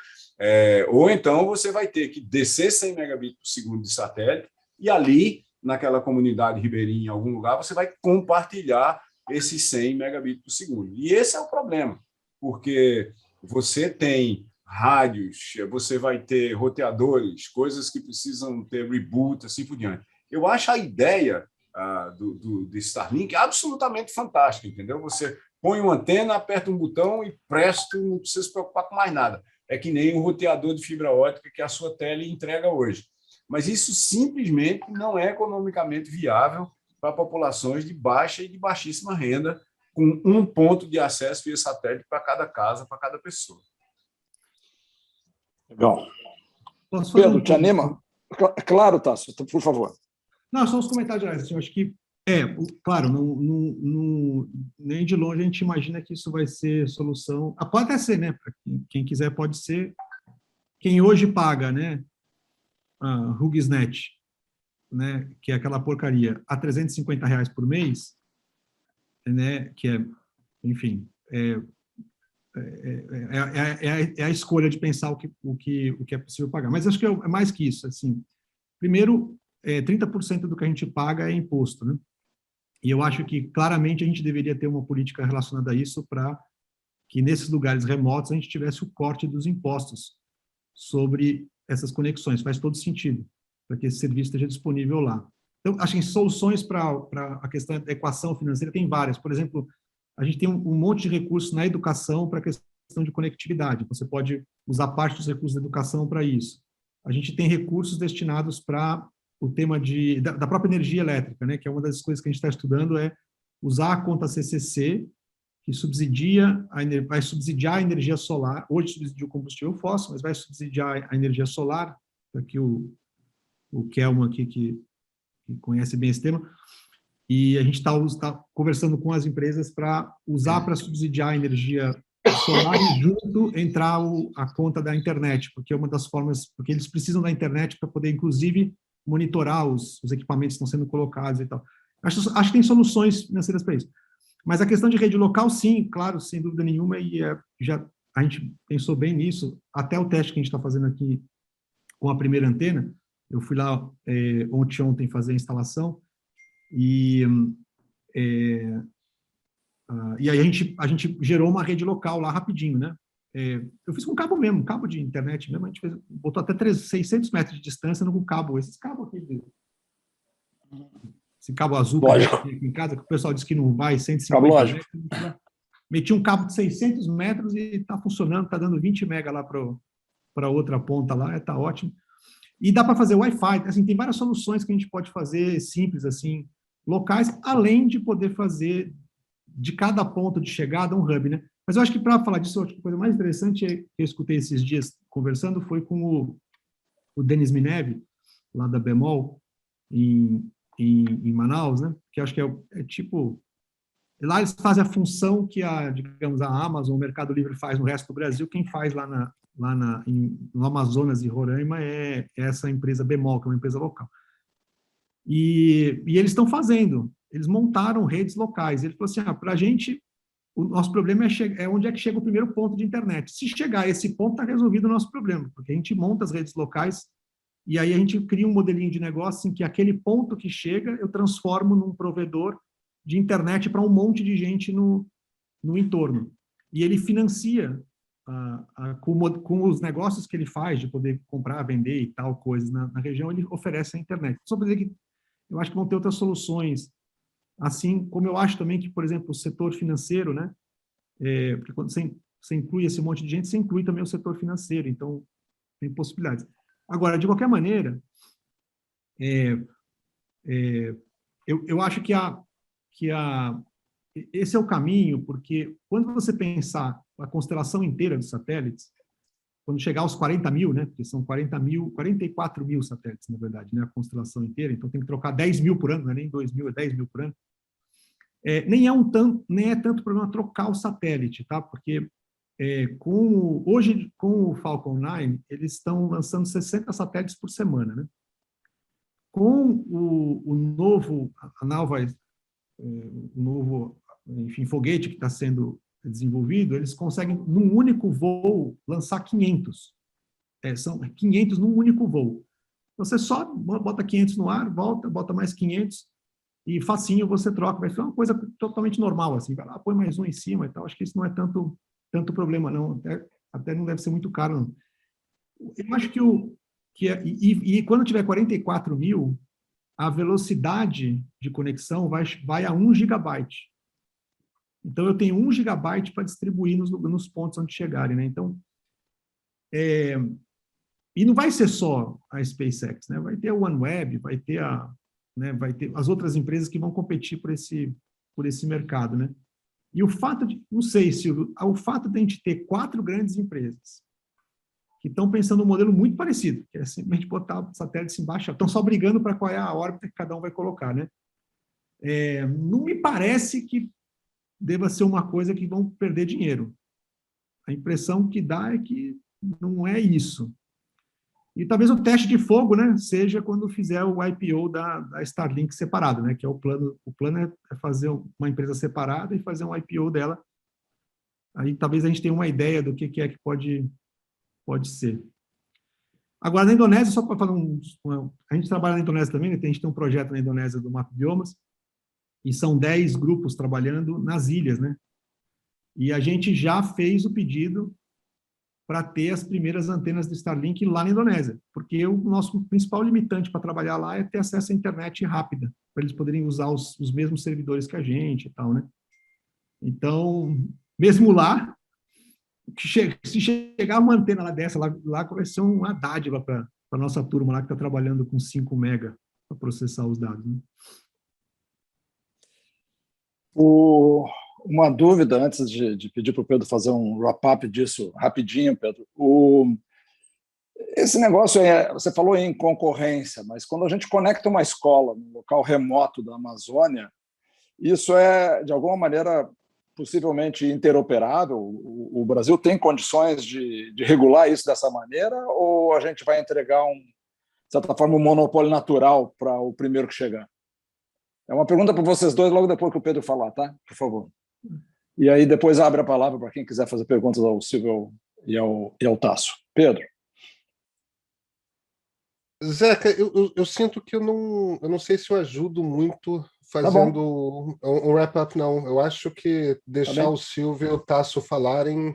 Ou então você vai ter que descer 100 megabits por segundo de satélite e ali, naquela comunidade ribeirinha, em algum lugar, você vai compartilhar esses 100 megabits por segundo. E esse é o problema, porque você tem rádios, você vai ter roteadores, coisas que precisam ter reboot, assim por diante. Eu acho a ideia do Starlink absolutamente fantástica, entendeu? Você põe uma antena, aperta um botão e presto, não precisa se preocupar com mais nada. É que nem um roteador de fibra ótica que a sua tele entrega hoje. Mas isso simplesmente não é economicamente viável para populações de baixa e de baixíssima renda, com um ponto de acesso via satélite para cada casa, para cada pessoa. Legal. Pedro, te anima? Claro, Tasso, por favor. Não, só uns comentários gerais. Eu acho que, claro, nem de longe a gente imagina que isso vai ser solução. Pode até ser, né? Para quem quiser, pode ser. Quem hoje paga, né? A HughesNet, né? Que é aquela porcaria, a R$350 por mês, né? Que é, enfim, é a escolha de pensar o que é possível pagar. Mas acho que é mais que isso. Assim, primeiro, 30% do que a gente paga é imposto, né? E eu acho que, claramente, a gente deveria ter uma política relacionada a isso para que, nesses lugares remotos, a gente tivesse o corte dos impostos sobre essas conexões. Faz todo sentido, para que esse serviço esteja disponível lá. Então, acho que soluções para a questão da equação financeira tem várias. Por exemplo, a gente tem um monte de recursos na educação para a questão de conectividade. Você pode usar parte dos recursos da educação para isso. A gente tem recursos destinados para o tema da própria energia elétrica, né? Que é uma das coisas que a gente está estudando, é usar a conta CCC, que vai subsidiar a energia solar. Hoje subsidia o combustível fóssil, mas vai subsidiar a energia solar. Aqui o Kelman aqui, que conhece bem esse tema. E a gente está conversando com as empresas para usar para subsidiar a energia solar e junto entrar a conta da internet, porque é uma das formas, porque eles precisam da internet para poder, inclusive, monitorar os equipamentos que estão sendo colocados e tal. Acho que tem soluções financeiras para isso. Mas a questão de rede local, sim, claro, sem dúvida nenhuma, e a gente pensou bem nisso, até o teste que a gente está fazendo aqui com a primeira antena. Eu fui lá ontem fazer a instalação, e aí a gente gerou uma rede local lá rapidinho, né? Eu fiz com cabo mesmo, cabo de internet mesmo, a gente botou até 600 metros de distância no cabo, esses cabos aqui, esse cabo azul que tem aqui em casa, que o pessoal diz que não vai 150 metros, meti um cabo de 600 metros e está funcionando, está dando 20 mega lá para outra ponta lá, está ótimo. E dá para fazer Wi-Fi, assim, tem várias soluções que a gente pode fazer simples, assim, locais, além de poder fazer de cada ponto de chegada um hub, né? Mas eu acho que, para falar disso, a coisa mais interessante que eu escutei esses dias conversando foi com o Denis Minev, lá da Bemol, em Manaus, né? Que eu acho que é tipo... Lá eles fazem a função que, digamos, a Amazon, o Mercado Livre faz no resto do Brasil. Quem faz lá no Amazonas e Roraima é essa empresa Bemol, que é uma empresa local. E eles estão fazendo. Eles montaram redes locais. Ele falou assim, para a gente, o nosso problema é onde é que chega o primeiro ponto de internet. Se chegar a esse ponto, está resolvido o nosso problema, porque a gente monta as redes locais e aí a gente cria um modelinho de negócio em que aquele ponto que chega, eu transformo num provedor de internet para um monte de gente no entorno. E ele financia com os negócios que ele faz, de poder comprar, vender e tal, coisas na região, ele oferece a internet. Só para dizer que eu acho que vão ter outras soluções, assim como eu acho também que, por exemplo, o setor financeiro, né? Porque quando você inclui esse monte de gente, você inclui também o setor financeiro, então tem possibilidades. Agora, de qualquer maneira, eu acho que esse é o caminho, porque quando você pensar a constelação inteira de satélites, quando chegar aos 40 mil, né, porque são 44 mil satélites, na verdade, né, a constelação inteira, então tem que trocar 10 mil por ano, não é nem 2 mil, é 10 mil por ano. Nem é tanto problema trocar o satélite, tá? Porque hoje, com o Falcon 9, eles estão lançando 60 satélites por semana, né? Com o novo enfim, foguete que está sendo desenvolvido, eles conseguem, num único voo, lançar 500. São 500 num único voo. Você só bota 500 no ar, bota mais 500, e facinho você troca. Vai ser uma coisa totalmente normal, assim, vai lá, põe mais um em cima e tal. Acho que isso não é tanto problema, não. até não deve ser muito caro, não. Eu acho que quando tiver 44 mil, a velocidade de conexão vai a 1 gigabyte. Então, eu tenho 1 gigabyte para distribuir nos pontos onde chegarem, né? Então, e não vai ser só a SpaceX, né? Vai ter a OneWeb, vai ter as outras empresas que vão competir por esse mercado, né? E o fato não sei, Silvio, o fato de a gente ter 4 grandes empresas que estão pensando um modelo muito parecido, que é simplesmente botar satélites embaixo, estão só brigando para qual é a órbita que cada um vai colocar, né? Não me parece que deva ser uma coisa que vão perder dinheiro. A impressão que dá é que não é isso. E talvez o teste de fogo, né, seja quando fizer o IPO da Starlink separado, né, que é o plano. O plano é fazer uma empresa separada e fazer um IPO dela. Aí talvez a gente tenha uma ideia do que é que pode ser. Agora, na Indonésia, só para falar a gente trabalha na Indonésia também, né, a gente tem um projeto na Indonésia do Mapa Biomas, e são 10 grupos trabalhando nas ilhas, né? E a gente já fez o pedido para ter as primeiras antenas de Starlink lá na Indonésia, porque o nosso principal limitante para trabalhar lá é ter acesso à internet rápida, para eles poderem usar os mesmos servidores que a gente e tal, né? Então, mesmo lá, se chegar uma antena lá dessa, lá vai ser uma dádiva para a nossa turma lá que está trabalhando com 5 mega para processar os dados, né? Uma dúvida, antes de pedir para o Pedro fazer um wrap-up disso rapidinho, Pedro. Esse negócio, você falou em concorrência, mas quando a gente conecta uma escola num local remoto da Amazônia, isso é, de alguma maneira, possivelmente interoperável? O Brasil tem condições de regular isso dessa maneira, ou a gente vai entregar, de certa forma, um monopólio natural para o primeiro que chegar? É uma pergunta para vocês dois, logo depois que o Pedro falar, tá? Por favor. E aí depois abre a palavra para quem quiser fazer perguntas ao Silvio e ao Tasso. Pedro. Zeca, eu sinto que eu não sei se eu ajudo muito fazendo um wrap-up, não. Eu acho que deixar o Silvio e o Tasso falarem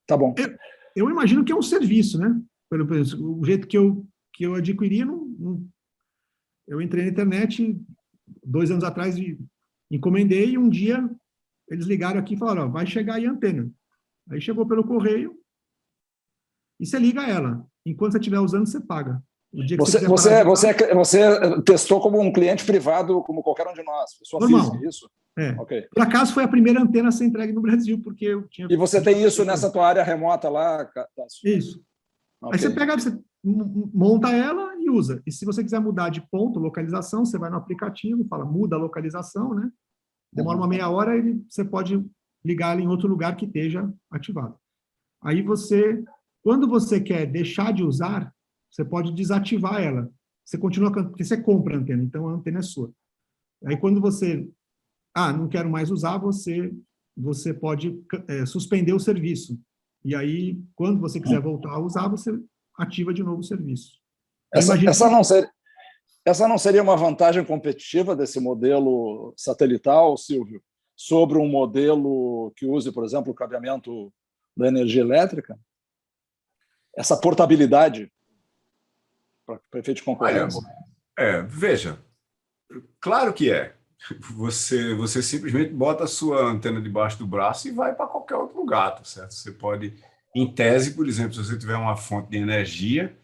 Tá bom. Eu imagino que é um serviço, né? O jeito que eu adquiri, eu entrei na internet 2 anos atrás e encomendei, e um dia eles ligaram aqui e falaram, vai chegar aí a antena. Aí chegou pelo correio e você liga ela. Enquanto você estiver usando, você paga. O dia que você testou como um cliente privado, como qualquer um de nós, pessoa física, isso? Okay. Por acaso foi a primeira antena a ser entregue no Brasil, porque eu tinha... E você tem isso nessa tua área remota lá? Isso. Okay. Aí você pega, você monta ela e usa. E se você quiser mudar de ponto, localização, você vai no aplicativo, fala, muda a localização, né? Demora uma meia hora e você pode ligar ela em outro lugar que esteja ativado. Aí quando você quer deixar de usar, você pode desativar ela. Você continua, porque você compra a antena, então a antena é sua. Aí quando você, não quero mais usar, você pode suspender o serviço. E aí, quando você quiser voltar a usar, você ativa de novo o serviço. Essa não seria uma vantagem competitiva desse modelo satelital, Silvio, sobre um modelo que use, por exemplo, o cabeamento da energia elétrica? Essa portabilidade para efeito de concorrência? Veja, claro que é. Você simplesmente bota a sua antena debaixo do braço e vai para qualquer outro lugar, tá certo? Você pode, em tese, por exemplo, se você tiver uma fonte de energia,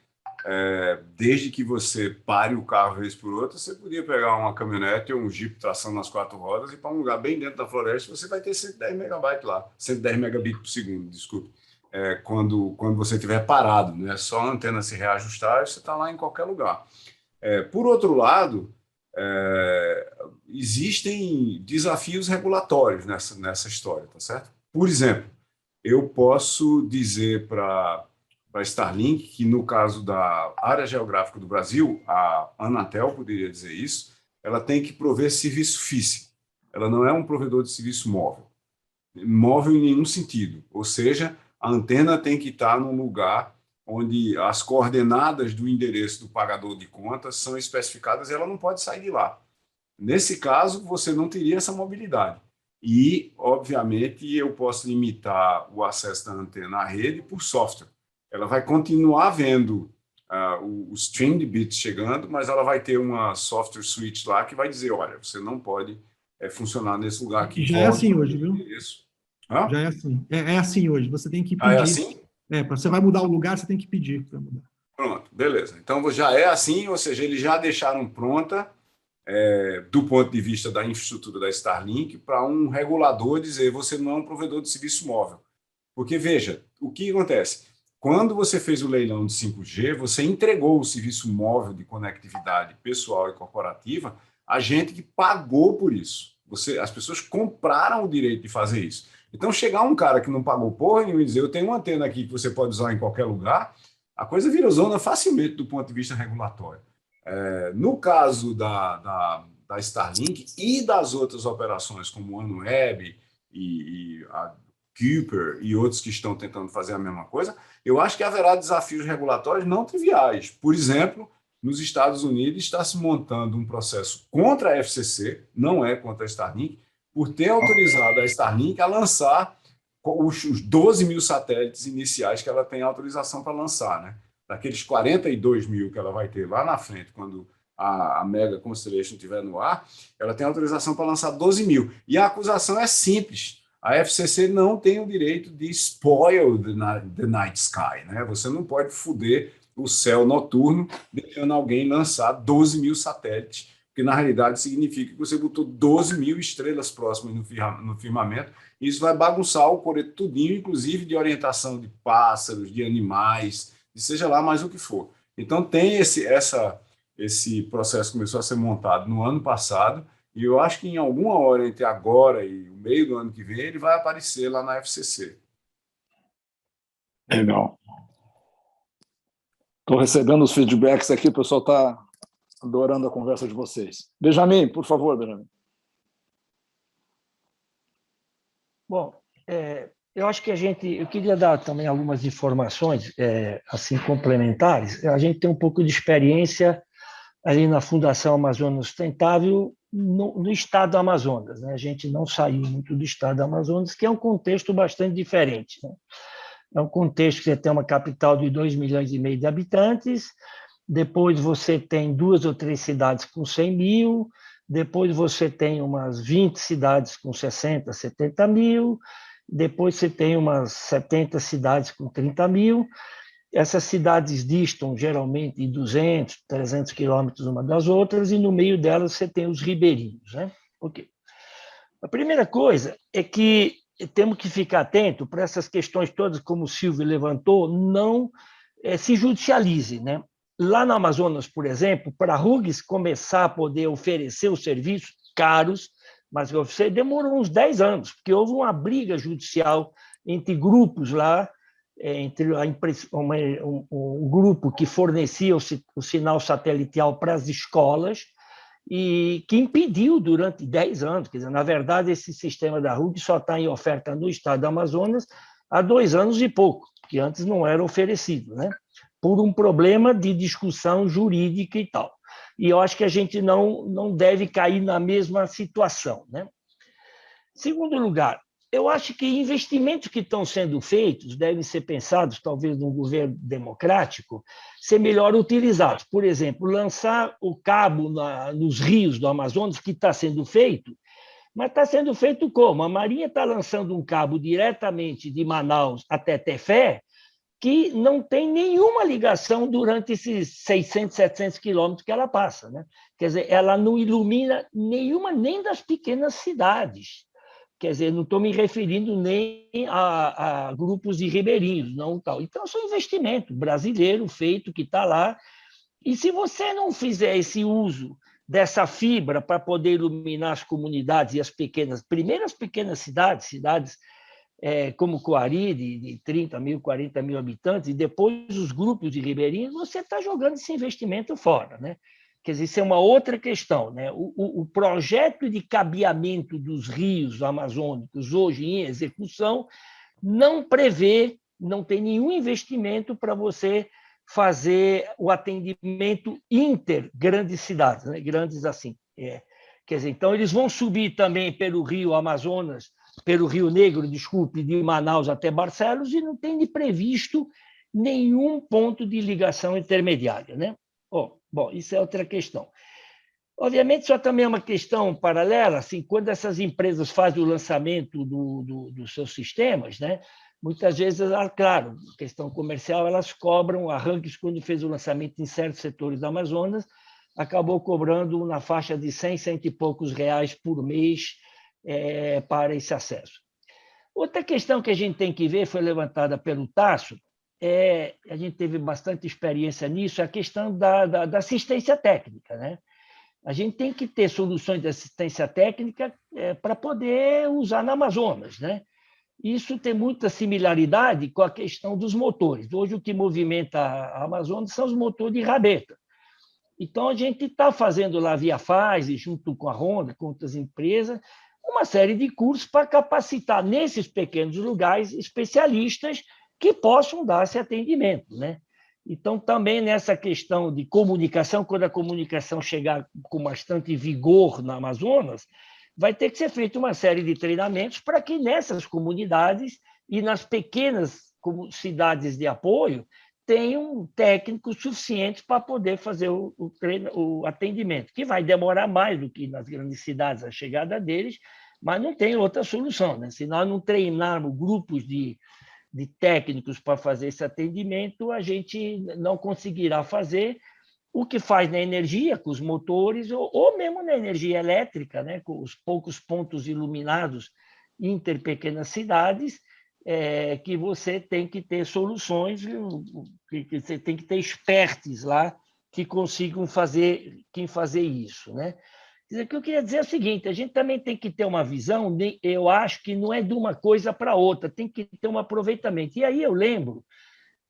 desde que você pare o carro vez por outra, você podia pegar uma caminhonete ou um Jeep tração nas 4 rodas e para um lugar bem dentro da floresta, você vai ter 110 megabytes lá, 110 megabits por segundo, desculpe. Quando você estiver parado, né? Só a antena se reajustar, você está lá em qualquer lugar. Por outro lado, existem desafios regulatórios nessa história, tá certo? Por exemplo, eu posso dizer para a Starlink que, no caso da área geográfica do Brasil, a Anatel poderia dizer isso, ela tem que prover serviço físico. Ela não é um provedor de serviço móvel. Móvel em nenhum sentido. Ou seja, a antena tem que estar num lugar onde as coordenadas do endereço do pagador de contas são especificadas e ela não pode sair de lá. Nesse caso, você não teria essa mobilidade. E, obviamente, eu posso limitar o acesso da antena à rede por software. Ela vai continuar vendo o stream de bits chegando, mas ela vai ter uma software switch lá que vai dizer, olha, você não pode funcionar nesse lugar aqui. Já é assim hoje, viu? Hã? Já é assim. É assim hoje. Você tem que Ah, é pedir. assim? Você vai mudar o lugar, você tem que pedir para mudar. Pronto, beleza. Então já é assim, ou seja, eles já deixaram pronta, do ponto de vista da infraestrutura da Starlink, para um regulador dizer você não é um provedor de serviço móvel. Porque, veja, o que acontece? Quando você fez o leilão de 5G, você entregou o serviço móvel de conectividade pessoal e corporativa a gente que pagou por isso. As pessoas compraram o direito de fazer isso. Então, chegar um cara que não pagou porra nenhuma e dizer eu tenho uma antena aqui que você pode usar em qualquer lugar, a coisa vira zona facilmente do ponto de vista regulatório. No caso da Starlink e das outras operações, como o OneWeb e a Kuiper e outros que estão tentando fazer a mesma coisa, eu acho que haverá desafios regulatórios não triviais. Por exemplo, nos Estados Unidos está se montando um processo contra a FCC, não é contra a Starlink, por ter autorizado a Starlink a lançar os 12 mil satélites iniciais que ela tem autorização para lançar, né? Daqueles 42 mil que ela vai ter lá na frente, quando a Mega Constellation estiver no ar, ela tem autorização para lançar 12 mil. E a acusação é simples. A FCC não tem o direito de spoil the night sky, né? Você não pode foder o céu noturno deixando alguém lançar 12 mil satélites, que na realidade significa que você botou 12 mil estrelas próximas no firmamento, e isso vai bagunçar o coreto tudinho, inclusive de orientação de pássaros, de animais, de seja lá mais o que for. Então tem esse processo começou a ser montado no ano passado, e eu acho que em alguma hora entre agora e o meio do ano que vem, ele vai aparecer lá na FCC. Legal. Estou recebendo os feedbacks aqui, o pessoal está adorando a conversa de vocês. Benjamin, por favor, Benjamin. Bom, eu acho que eu queria dar também algumas informações assim complementares. A gente tem um pouco de experiência ali na Fundação Amazônia Sustentável no estado do Amazonas, né? A gente não saiu muito do estado do Amazonas, que é um contexto bastante diferente, né? É um contexto que você tem uma capital de 2,5 milhões de habitantes, depois você tem 2 ou 3 cidades com 100 mil, depois você tem umas 20 cidades com 60, 70 mil, depois você tem umas 70 cidades com 30 mil. Essas cidades distam geralmente de 200, 300 quilômetros uma das outras, e no meio delas você tem os ribeirinhos, né? Okay. A primeira coisa é que temos que ficar atento para essas questões todas, como o Silvio levantou, não se judicialize, né? Lá no Amazonas, por exemplo, para a RUGS começar a poder oferecer os serviços caros, mas você demorou uns 10 anos, porque houve uma briga judicial entre grupos lá, entre um grupo que fornecia o sinal satelital para as escolas e que impediu durante 10 anos. Quer dizer, na verdade, esse sistema da RUGS só está em oferta no estado do Amazonas há 2 anos e pouco, que antes não era oferecido, né? Por um problema de discussão jurídica e tal. E eu acho que a gente não deve cair na mesma situação, né? Segundo lugar, eu acho que investimentos que estão sendo feitos devem ser pensados, talvez, num governo democrático, ser melhor utilizados. Por exemplo, lançar o cabo nos rios do Amazonas, que está sendo feito, mas está sendo feito como? A Marinha está lançando um cabo diretamente de Manaus até Tefé, que não tem nenhuma ligação durante esses 600, 700 quilômetros que ela passa, né? Quer dizer, ela não ilumina nenhuma, nem das pequenas cidades. Quer dizer, não estou me referindo nem a grupos de ribeirinhos, não tal. Então, é um investimento brasileiro feito, que está lá. E se você não fizer esse uso dessa fibra para poder iluminar as comunidades e as primeiras pequenas cidades como Coari, de 30 mil, 40 mil habitantes, e depois os grupos de ribeirinhos, você está jogando esse investimento fora, né? Quer dizer, isso é uma outra questão, né? O projeto de cabeamento dos rios amazônicos, hoje em execução, não prevê, não tem nenhum investimento para você fazer o atendimento inter grandes cidades, né? Grandes assim, Quer dizer, então, eles vão subir também pelo Rio Amazonas, pelo Rio Negro, desculpe, de Manaus até Barcelos, e não tem previsto nenhum ponto de ligação intermediária, né? Bom, isso é outra questão. Obviamente, isso também é uma questão paralela, assim, quando essas empresas fazem o lançamento dos seus sistemas, né? Muitas vezes, claro, questão comercial, elas cobram, a Ranks, quando fez o lançamento em certos setores do Amazonas, acabou cobrando na faixa de 100, cento e poucos reais por mês para esse acesso. Outra questão que a gente tem que ver, foi levantada pelo Tasso, a gente teve bastante experiência nisso, é a questão da assistência técnica, né? A gente tem que ter soluções de assistência técnica para poder usar na Amazonas, né? Isso tem muita similaridade com a questão dos motores. Hoje, o que movimenta a Amazonas são os motores de rabeta. Então, a gente está fazendo lá via Pfizer, junto com a Honda, com outras empresas, uma série de cursos para capacitar, nesses pequenos lugares, especialistas que possam dar esse atendimento, né? Então, também nessa questão de comunicação, quando a comunicação chegar com bastante vigor na Amazonas, vai ter que ser feita uma série de treinamentos para que nessas comunidades e nas pequenas cidades de apoio tenham técnicos suficientes para poder fazer o atendimento, que vai demorar mais do que nas grandes cidades a chegada deles, mas não tem outra solução, né? Se nós não treinarmos grupos de técnicos para fazer esse atendimento, a gente não conseguirá fazer o que faz na energia, com os motores, ou mesmo na energia elétrica, né? Com os poucos pontos iluminados inter pequenas cidades, que você tem que ter soluções, que você tem que ter experts lá que consigam fazer isso, né? O que eu queria dizer é o seguinte, a gente também tem que ter uma visão, eu acho que não é de uma coisa para outra, tem que ter um aproveitamento. E aí eu lembro,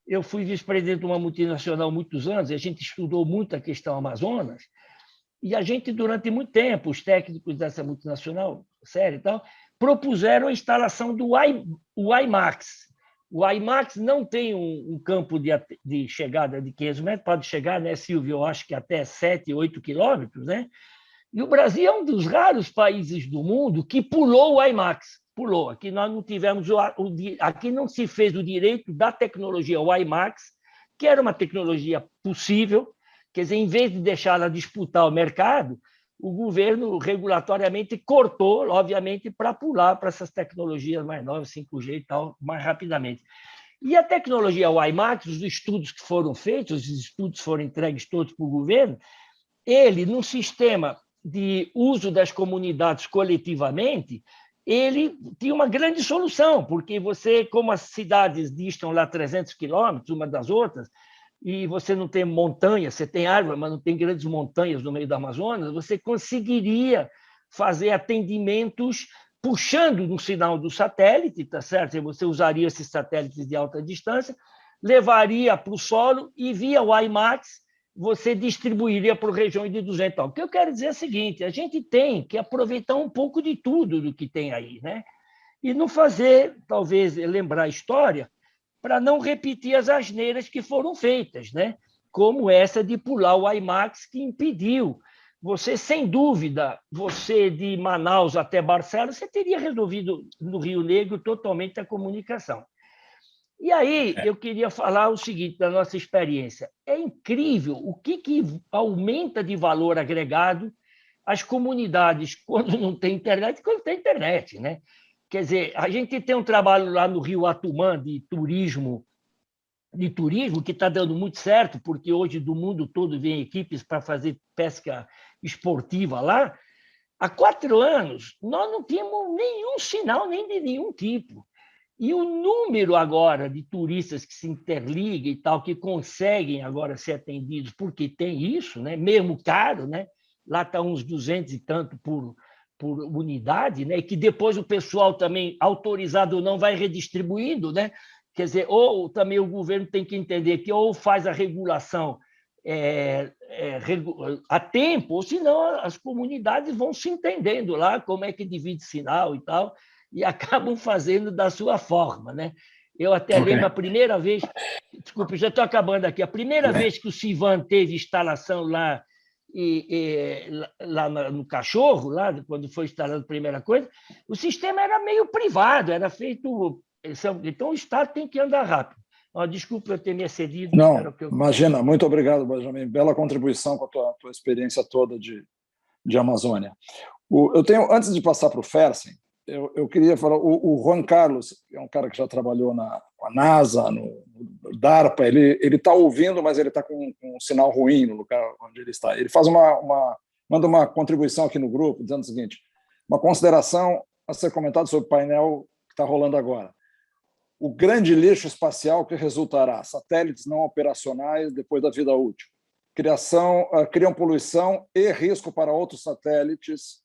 eu fui vice-presidente de uma multinacional há muitos anos, e a gente estudou muito a questão Amazonas, e a gente, durante muito tempo, os técnicos dessa multinacional, sério e tal, propuseram a instalação do WiMAX. O WiMAX não tem um campo de chegada de 500 metros, pode chegar, né, Silvio, eu acho que até 7, 8 quilômetros, né? E o Brasil é um dos raros países do mundo que pulou o WiMAX. Pulou. Aqui nós não tivemos aqui não se fez o direito da tecnologia WiMAX, que era uma tecnologia possível, quer dizer, em vez de deixar ela disputar o mercado, o governo regulatoriamente cortou, obviamente, para pular para essas tecnologias mais novas, 5G e tal, mais rapidamente. E a tecnologia WiMAX, os estudos que foram feitos, os estudos foram entregues todos para o governo, ele, num sistema de uso das comunidades coletivamente, ele tinha uma grande solução, porque você, como as cidades distam lá 300 quilômetros uma das outras, e você não tem montanha, você tem árvore, mas não tem grandes montanhas no meio da Amazonas, você conseguiria fazer atendimentos puxando um sinal do satélite, tá certo? E você usaria esses satélites de alta distância, levaria para o solo e via WiMAX você distribuiria por regiões de 200. O que eu quero dizer é o seguinte, a gente tem que aproveitar um pouco de tudo do que tem aí, né? E não fazer, talvez, lembrar a história, para não repetir as asneiras que foram feitas, né? Como essa de pular o WiMAX, que impediu. Você, sem dúvida, você de Manaus até Barcelos, você teria resolvido no Rio Negro totalmente a comunicação. E aí eu queria falar o seguinte da nossa experiência. É incrível o que aumenta de valor agregado as comunidades quando não tem internet e quando tem internet, né? Quer dizer, a gente tem um trabalho lá no Rio Atumã de turismo que está dando muito certo, porque hoje do mundo todo vem equipes para fazer pesca esportiva lá. Há 4 anos, nós não tínhamos nenhum sinal, nem de nenhum tipo. E o número agora de turistas que se interligam e tal, que conseguem agora ser atendidos, porque tem isso, né? Mesmo caro, né? Lá está uns 200 e tanto por unidade, né? E que depois o pessoal também, autorizado ou não, vai redistribuindo, né? Quer dizer, ou também o governo tem que entender que ou faz a regulação a tempo, ou senão as comunidades vão se entendendo lá como é que divide sinal e tal, e acabam fazendo da sua forma, né? Eu até lembro a primeira vez, desculpe, já estou acabando aqui, a primeira vez que o Civan teve instalação lá lá no Cachorro, lá quando foi instalando a primeira coisa, o sistema era meio privado, era feito... Então, o Estado tem que andar rápido. Desculpa eu ter me excedido. Não, imagina. Muito obrigado, Benjamin. Bela contribuição com a tua experiência toda de Amazônia. Eu tenho, antes de passar para o Fersen, eu queria falar, o Juan Carlos, que é um cara que já trabalhou com a NASA, no DARPA, ele está ouvindo, mas ele está com um sinal ruim no lugar onde ele está. Ele faz manda uma contribuição aqui no grupo, dizendo o seguinte: uma consideração a ser comentada sobre o painel que está rolando agora. O grande lixo espacial que resultará, satélites não operacionais depois da vida útil, criam poluição e risco para outros satélites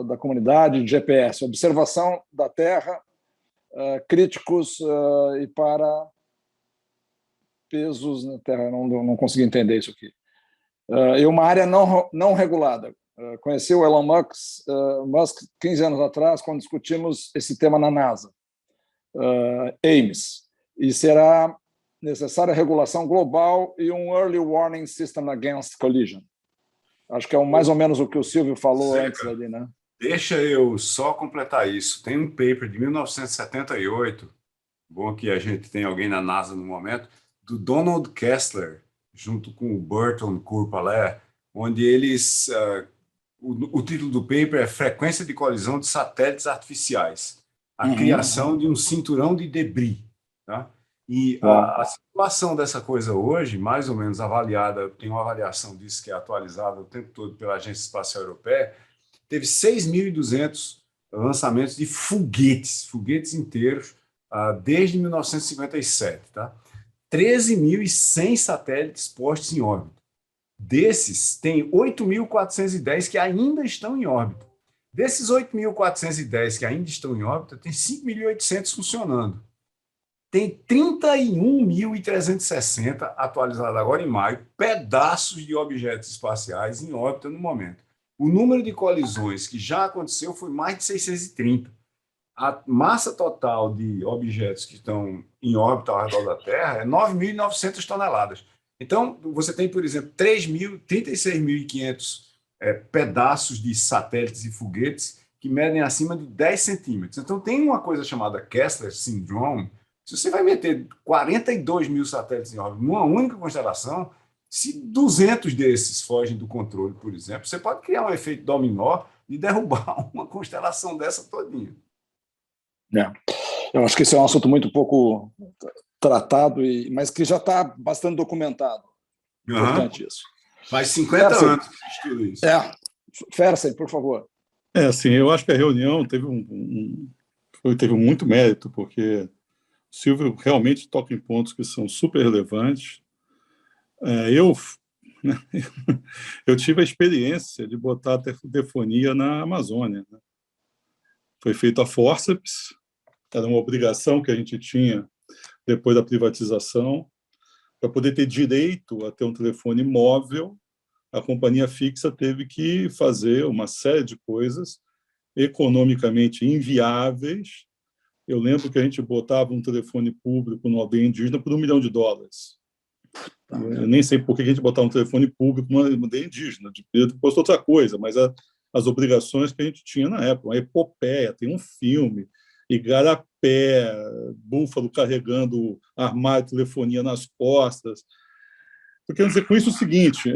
da comunidade de GPS, observação da Terra, críticos e para pesos na Terra, não consegui entender isso aqui. E uma área não regulada. Conheci o Elon Musk 15 anos atrás, quando discutimos esse tema na NASA, Ames, e será necessária regulação global e um early warning system against collision. Acho que é mais ou menos o que o Silvio falou antes ali, né? Deixa eu só completar isso. Tem um paper de 1978, bom que a gente tem alguém na NASA no momento, do Donald Kessler, junto com o Burton Kurpalé, onde eles... o título do paper é Frequência de colisão de satélites artificiais. A criação de um cinturão de debris. Tá? E a situação dessa coisa hoje, mais ou menos avaliada, tem uma avaliação disso que é atualizada o tempo todo pela Agência Espacial Europeia, teve 6.200 lançamentos de foguetes inteiros, desde 1957. Tá? 13.100 satélites postos em órbita. Desses, tem 8.410 que ainda estão em órbita. Desses 8.410 que ainda estão em órbita, tem 5.800 funcionando. Tem 31.360, atualizado agora em maio, pedaços de objetos espaciais em órbita no momento. O número de colisões que já aconteceu foi mais de 630. A massa total de objetos que estão em órbita ao redor da Terra é 9.900 toneladas. Então, você tem, por exemplo, 36.500 pedaços de satélites e foguetes que medem acima de 10 centímetros. Então, tem uma coisa chamada Kessler Syndrome. Se você vai meter 42 mil satélites em órbita numa única constelação, se 200 desses fogem do controle, por exemplo, você pode criar um efeito dominó de derrubar uma constelação dessa todinha. Eu acho que esse é um assunto muito pouco tratado, mas que já está bastante documentado. Importante isso. Faz 50 anos que estudo isso. Fersen, por favor. Assim, eu acho que a reunião teve teve muito mérito, porque o Silvio realmente toca em pontos que são super relevantes. Eu tive a experiência de botar a telefonia na Amazônia. Né? Foi feito a fórceps, era uma obrigação que a gente tinha depois da privatização. Para poder ter direito a ter um telefone móvel, a companhia fixa teve que fazer uma série de coisas economicamente inviáveis. Eu lembro que a gente botava um telefone público no aldeia indígena por $1 milhão. Eu nem sei por que a gente botava um telefone público numa aldeia indígena, devia ter posto outra coisa, mas as obrigações que a gente tinha na época, uma epopeia, tem um filme, Igarapé, búfalo carregando armário de telefonia nas costas. Eu quero dizer com isso o seguinte: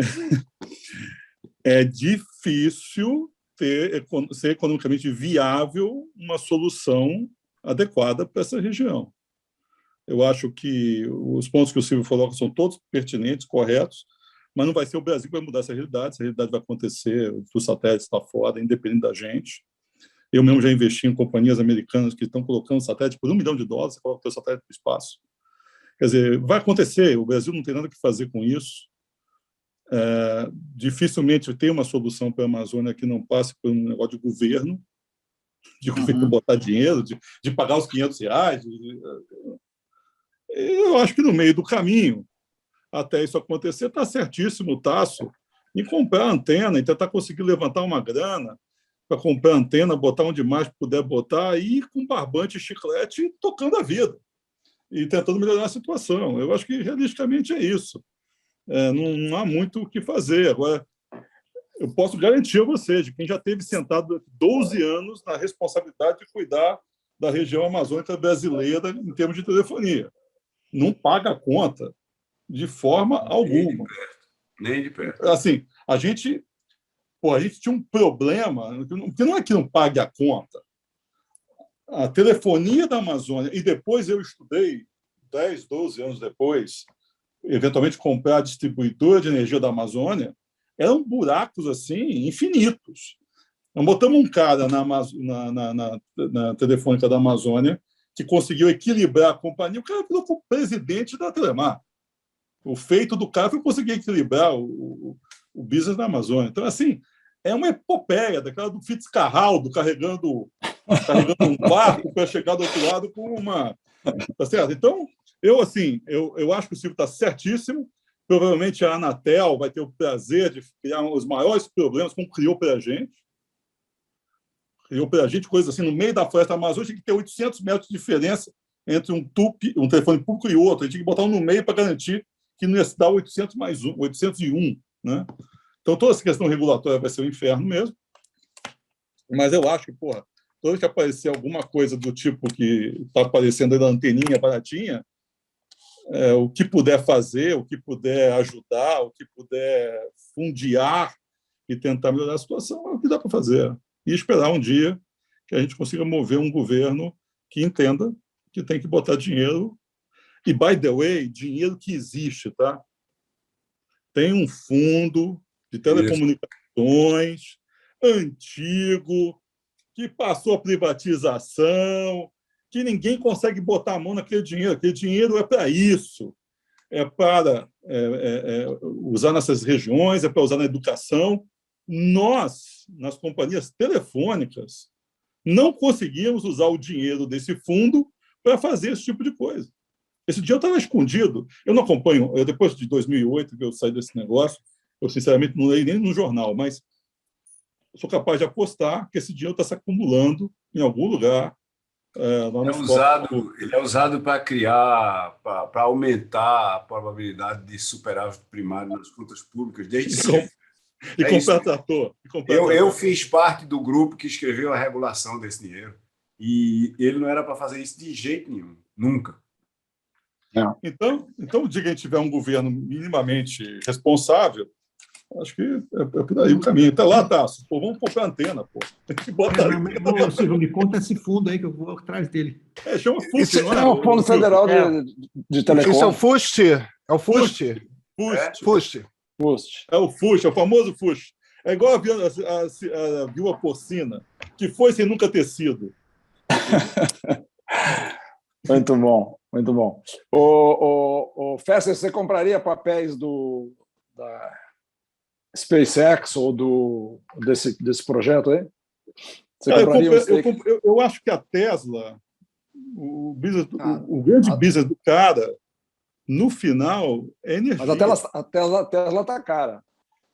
é difícil ser economicamente viável uma solução adequada para essa região. Eu acho que os pontos que o Silvio falou são todos pertinentes, corretos, mas não vai ser o Brasil que vai mudar essa realidade vai acontecer, o satélite está fora, independente da gente. Eu mesmo já investi em companhias americanas que estão colocando satélite por $1 milhão, você coloca o seu satélite no espaço. Quer dizer, vai acontecer, o Brasil não tem nada que fazer com isso. Dificilmente tem uma solução para a Amazônia que não passe por um negócio de governo botar dinheiro, de pagar os R$500. Eu acho que no meio do caminho, até isso acontecer, está certíssimo o Tasso em comprar antena e tentar conseguir levantar uma grana para comprar antena, botar onde mais puder botar e ir com barbante e chiclete tocando a vida e tentando melhorar a situação. Eu acho que, realisticamente, é isso. não há muito o que fazer. Agora, eu posso garantir a vocês, de quem já teve sentado 12 anos na responsabilidade de cuidar da região amazônica brasileira em termos de telefonia. Não paga a conta de forma alguma. Nem de perto. Assim, a gente tinha um problema, que não é que não pague a conta. A telefonia da Amazônia, e depois eu estudei, 10, 12 anos depois, eventualmente comprar a distribuidora de energia da Amazônia, eram buracos assim infinitos. Nós botamos um cara na telefônica da Amazônia que conseguiu equilibrar a companhia, o cara virou presidente da Telemar. O feito do cara foi conseguir equilibrar o business da Amazônia. Então, assim, é uma epopeia daquela do Fitzcarraldo carregando um barco para chegar do outro lado com uma... Tá certo? Então, eu acho que o Silvio está certíssimo. Provavelmente a Anatel vai ter o prazer de criar os maiores problemas, como criou para a gente. Criou para a gente coisas assim, no meio da floresta amazônica, tinha que ter 800 metros de diferença entre um telefone público e outro. A gente tinha que botar um no meio para garantir que não ia se dar 801. Né? Então, toda essa questão regulatória vai ser um inferno mesmo. Mas eu acho que, toda vez que aparecer alguma coisa do tipo que está aparecendo aí na anteninha baratinha, o que puder fazer, o que puder ajudar, o que puder fundiar e tentar melhorar a situação, é o que dá para fazer. E esperar um dia que a gente consiga mover um governo que entenda que tem que botar dinheiro. E, by the way, dinheiro que existe, tá? Tem um fundo de telecomunicações antigo, que passou a privatização, que ninguém consegue botar a mão naquele dinheiro. Aquele dinheiro é para isso, é para usar nessas regiões, é para usar na educação. Nós, nas companhias telefônicas, não conseguimos usar o dinheiro desse fundo para fazer esse tipo de coisa. Esse dinheiro estava escondido. Eu não acompanho, depois de 2008, que eu saí desse negócio, eu, sinceramente, não leio nem no jornal, mas eu sou capaz de apostar que esse dinheiro está se acumulando em algum lugar. Ele é usado para criar, para aumentar a probabilidade de superávit primário nas contas públicas desde sempre. E comprar trator. Eu fiz parte do grupo que escreveu a regulação desse dinheiro. E ele não era para fazer isso de jeito nenhum, nunca. Então, o dia que a gente tiver um governo minimamente responsável, acho que é por aí o caminho. Até lá, Tasso. Vamos comprar antena, pô. Silvio, me conta esse fundo aí que eu vou atrás dele. Chama FUST, não é? É o Fundo Federal de Telecom. Isso é o FUST? É o FUST? FUST. É o FUST, é o famoso FUST. É igual a viúva porcina, que foi sem nunca ter sido. Muito bom, muito bom. O Fesser, você compraria papéis da SpaceX ou desse projeto aí? Eu acho que a Tesla, o grande business do cara, no final, é energia. Mas a Tesla está cara.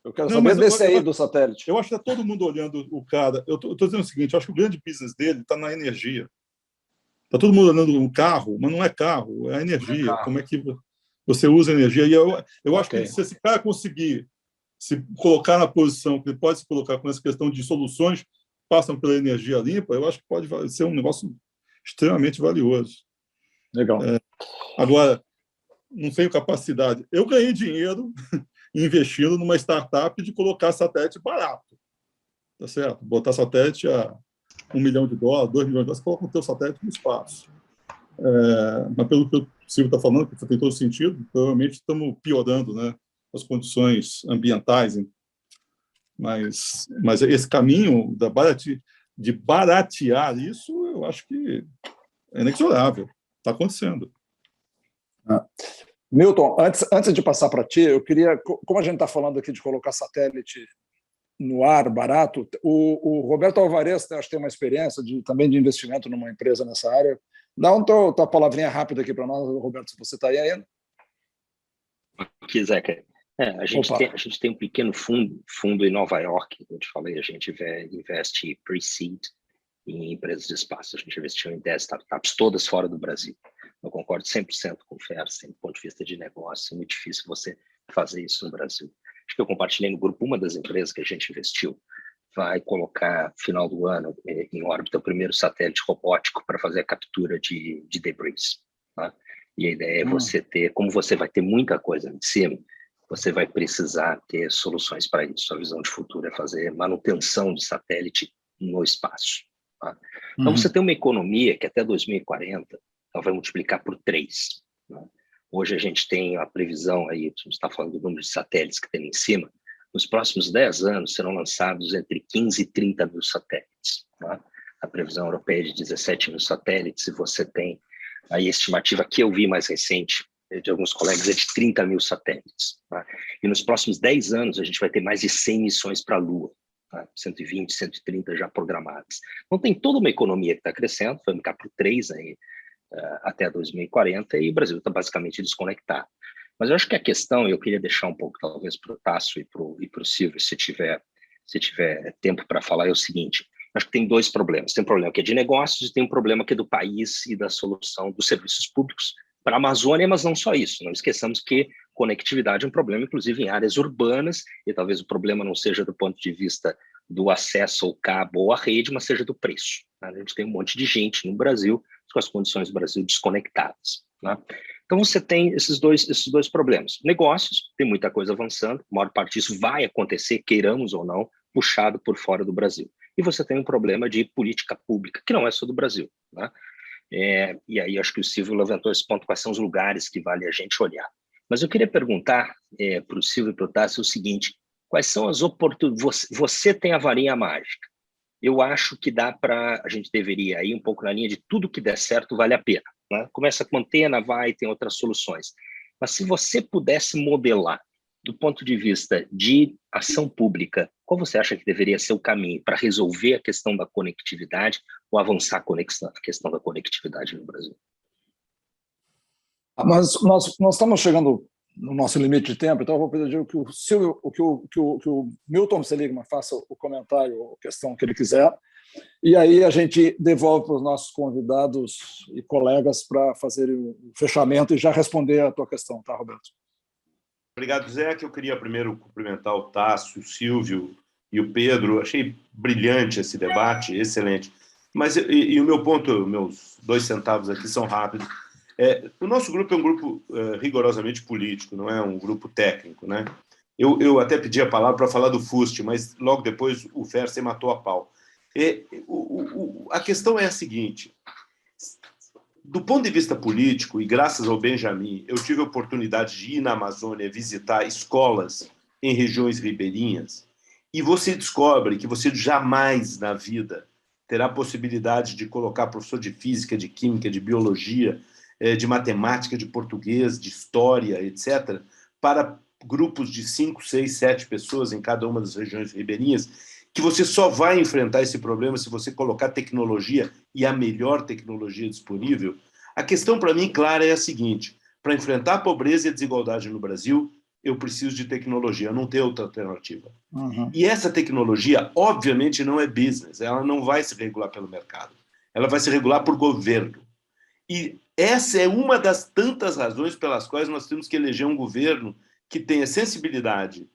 Eu quero saber desse aí do satélite. Eu acho que está todo mundo olhando o cara. Eu estou dizendo o seguinte, eu acho que o grande business dele está na energia. Está todo mundo olhando um carro, mas não é carro, é a energia. Como é que você usa a energia? E eu acho que se esse cara conseguir se colocar na posição que ele pode se colocar com essa questão de soluções que passam pela energia limpa, eu acho que pode ser um negócio extremamente valioso. Legal. Agora, não tenho capacidade. Eu ganhei dinheiro investindo numa startup de colocar satélite barato. Tá certo? Botar satélite a $1 milhão, $2 milhões, você coloca o teu satélite no espaço. Mas pelo que o Silvio está falando, que tem todo sentido, provavelmente estamos piorando, né, as condições ambientais. Mas esse caminho de baratear isso, eu acho que é inexorável. Está acontecendo. Milton, antes de passar para ti, eu queria, como a gente está falando aqui de colocar satélite no ar, barato, o Roberto Alvarez, acho que tem uma experiência também de investimento numa empresa nessa área. Dá tua palavrinha rápida aqui para nós, Roberto, se você está aí ainda. Aqui, Zeca. A gente tem um pequeno fundo em Nova York, como eu te falei, a gente investe pre-seed em empresas de espaço. A gente investiu em 10 startups, todas fora do Brasil. Eu concordo 100% com o Fer, do ponto de vista de negócio. É muito difícil você fazer isso no Brasil. Acho que eu compartilhei no grupo, uma das empresas que a gente investiu vai colocar, final do ano, em órbita, o primeiro satélite robótico para fazer a captura de debris. Tá? E a ideia é você ter, como você vai ter muita coisa em cima, você vai precisar ter soluções para isso. A visão de futuro é fazer manutenção de satélite no espaço. Tá? Então, você tem uma economia que até 2040 ela vai multiplicar por 3. Né? Hoje a gente tem a previsão aí, a gente está falando do número de satélites que tem em cima, nos próximos 10 anos serão lançados entre 15 e 30 mil satélites. Tá? A previsão europeia é de 17 mil satélites, e você tem aí a estimativa que eu vi mais recente, de alguns colegas, é de 30 mil satélites. Tá? E nos próximos 10 anos a gente vai ter mais de 100 missões para a Lua, tá? 120, 130 já programadas. Então tem toda uma economia que está crescendo, vai ficar por 3 aí, até 2040, e o Brasil está basicamente desconectado. Mas eu acho que a questão, eu queria deixar um pouco, talvez, para o Tasso e para o Silvio, se tiver tempo para falar, é o seguinte: acho que tem 2 problemas. Tem um problema que é de negócios e tem um problema que é do país e da solução dos serviços públicos para a Amazônia, mas não só isso. Não esqueçamos que conectividade é um problema, inclusive, em áreas urbanas, e talvez o problema não seja do ponto de vista do acesso ao cabo ou à rede, mas seja do preço. A gente tem um monte de gente no Brasil com as condições do Brasil desconectadas. Né? Então, você tem esses dois problemas. Negócios, tem muita coisa avançando, a maior parte disso vai acontecer, queiramos ou não, puxado por fora do Brasil. E você tem um problema de política pública, que não é só do Brasil. Né? E aí, acho que o Silvio levantou esse ponto, quais são os lugares que vale a gente olhar. Mas eu queria perguntar para o Silvio e para o Tassi o seguinte: quais são as oportunidades? Você tem a varinha mágica. Eu acho que a gente deveria ir um pouco na linha de tudo que der certo vale a pena. Né? Começa com antena, tem outras soluções. Mas se você pudesse modelar do ponto de vista de ação pública, qual você acha que deveria ser o caminho para resolver a questão da conectividade ou avançar a questão da conectividade no Brasil? Mas nós estamos chegando no nosso limite de tempo, então eu vou pedir que o Silvio, que o Milton Seligman faça o comentário, a questão que ele quiser, e aí a gente devolve para os nossos convidados e colegas para fazerem o fechamento e já responder a tua questão, tá, Roberto? Obrigado, Zé, que eu queria primeiro cumprimentar o Tasso, o Silvio e o Pedro. Achei brilhante esse debate, excelente. Mas e o meu ponto, meus 2 centavos aqui são rápidos. O nosso grupo é um grupo rigorosamente político, não é um grupo técnico. Né? Eu até pedi a palavra para falar do FUST, mas logo depois o Fersen matou a pau. A questão é a seguinte: do ponto de vista político, e graças ao Benjamin, eu tive a oportunidade de ir na Amazônia visitar escolas em regiões ribeirinhas, e você descobre que você jamais na vida terá possibilidade de colocar professor de física, de química, de biologia, de matemática, de português, de história, etc., para grupos de 5, 6, 7 pessoas em cada uma das regiões ribeirinhas, que você só vai enfrentar esse problema se você colocar tecnologia e a melhor tecnologia disponível. A questão, para mim, clara, é a seguinte: para enfrentar a pobreza e a desigualdade no Brasil, eu preciso de tecnologia, eu não tenho outra alternativa. E essa tecnologia, obviamente, não é business, ela não vai se regular pelo mercado, ela vai se regular por governo. E essa é uma das tantas razões pelas quais nós temos que eleger um governo que tenha sensibilidade,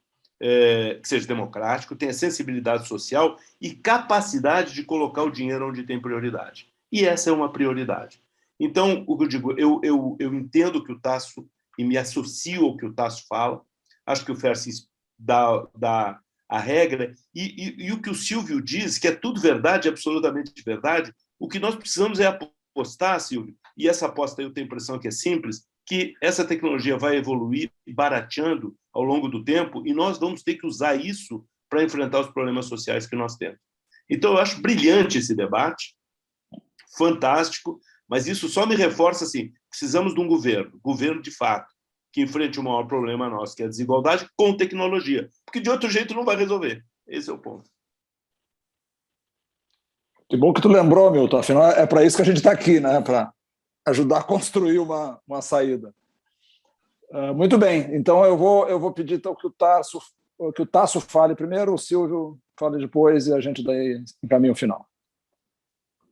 que seja democrático, tenha sensibilidade social e capacidade de colocar o dinheiro onde tem prioridade. E essa é uma prioridade. Então, o que eu digo, eu entendo que o Tasso, e me associo ao que o Tasso fala, acho que o Fersen dá a regra, e o que o Silvio diz, que é tudo verdade, absolutamente verdade, o que nós precisamos é apostar, Silvio, e essa aposta eu tenho a impressão que é simples, que essa tecnologia vai evoluir barateando ao longo do tempo, e nós vamos ter que usar isso para enfrentar os problemas sociais que nós temos. Então, eu acho brilhante esse debate, fantástico, mas isso só me reforça assim: precisamos de um governo de fato, que enfrente o maior problema nosso, que é a desigualdade, com tecnologia, porque de outro jeito não vai resolver. Esse é o ponto. Que bom que tu lembrou, Milton, afinal é para isso que a gente está aqui, né? Para ajudar a construir uma saída. Muito bem, então eu vou pedir então, que o Tasso fale primeiro, o Silvio fale depois e a gente daí encaminha o final.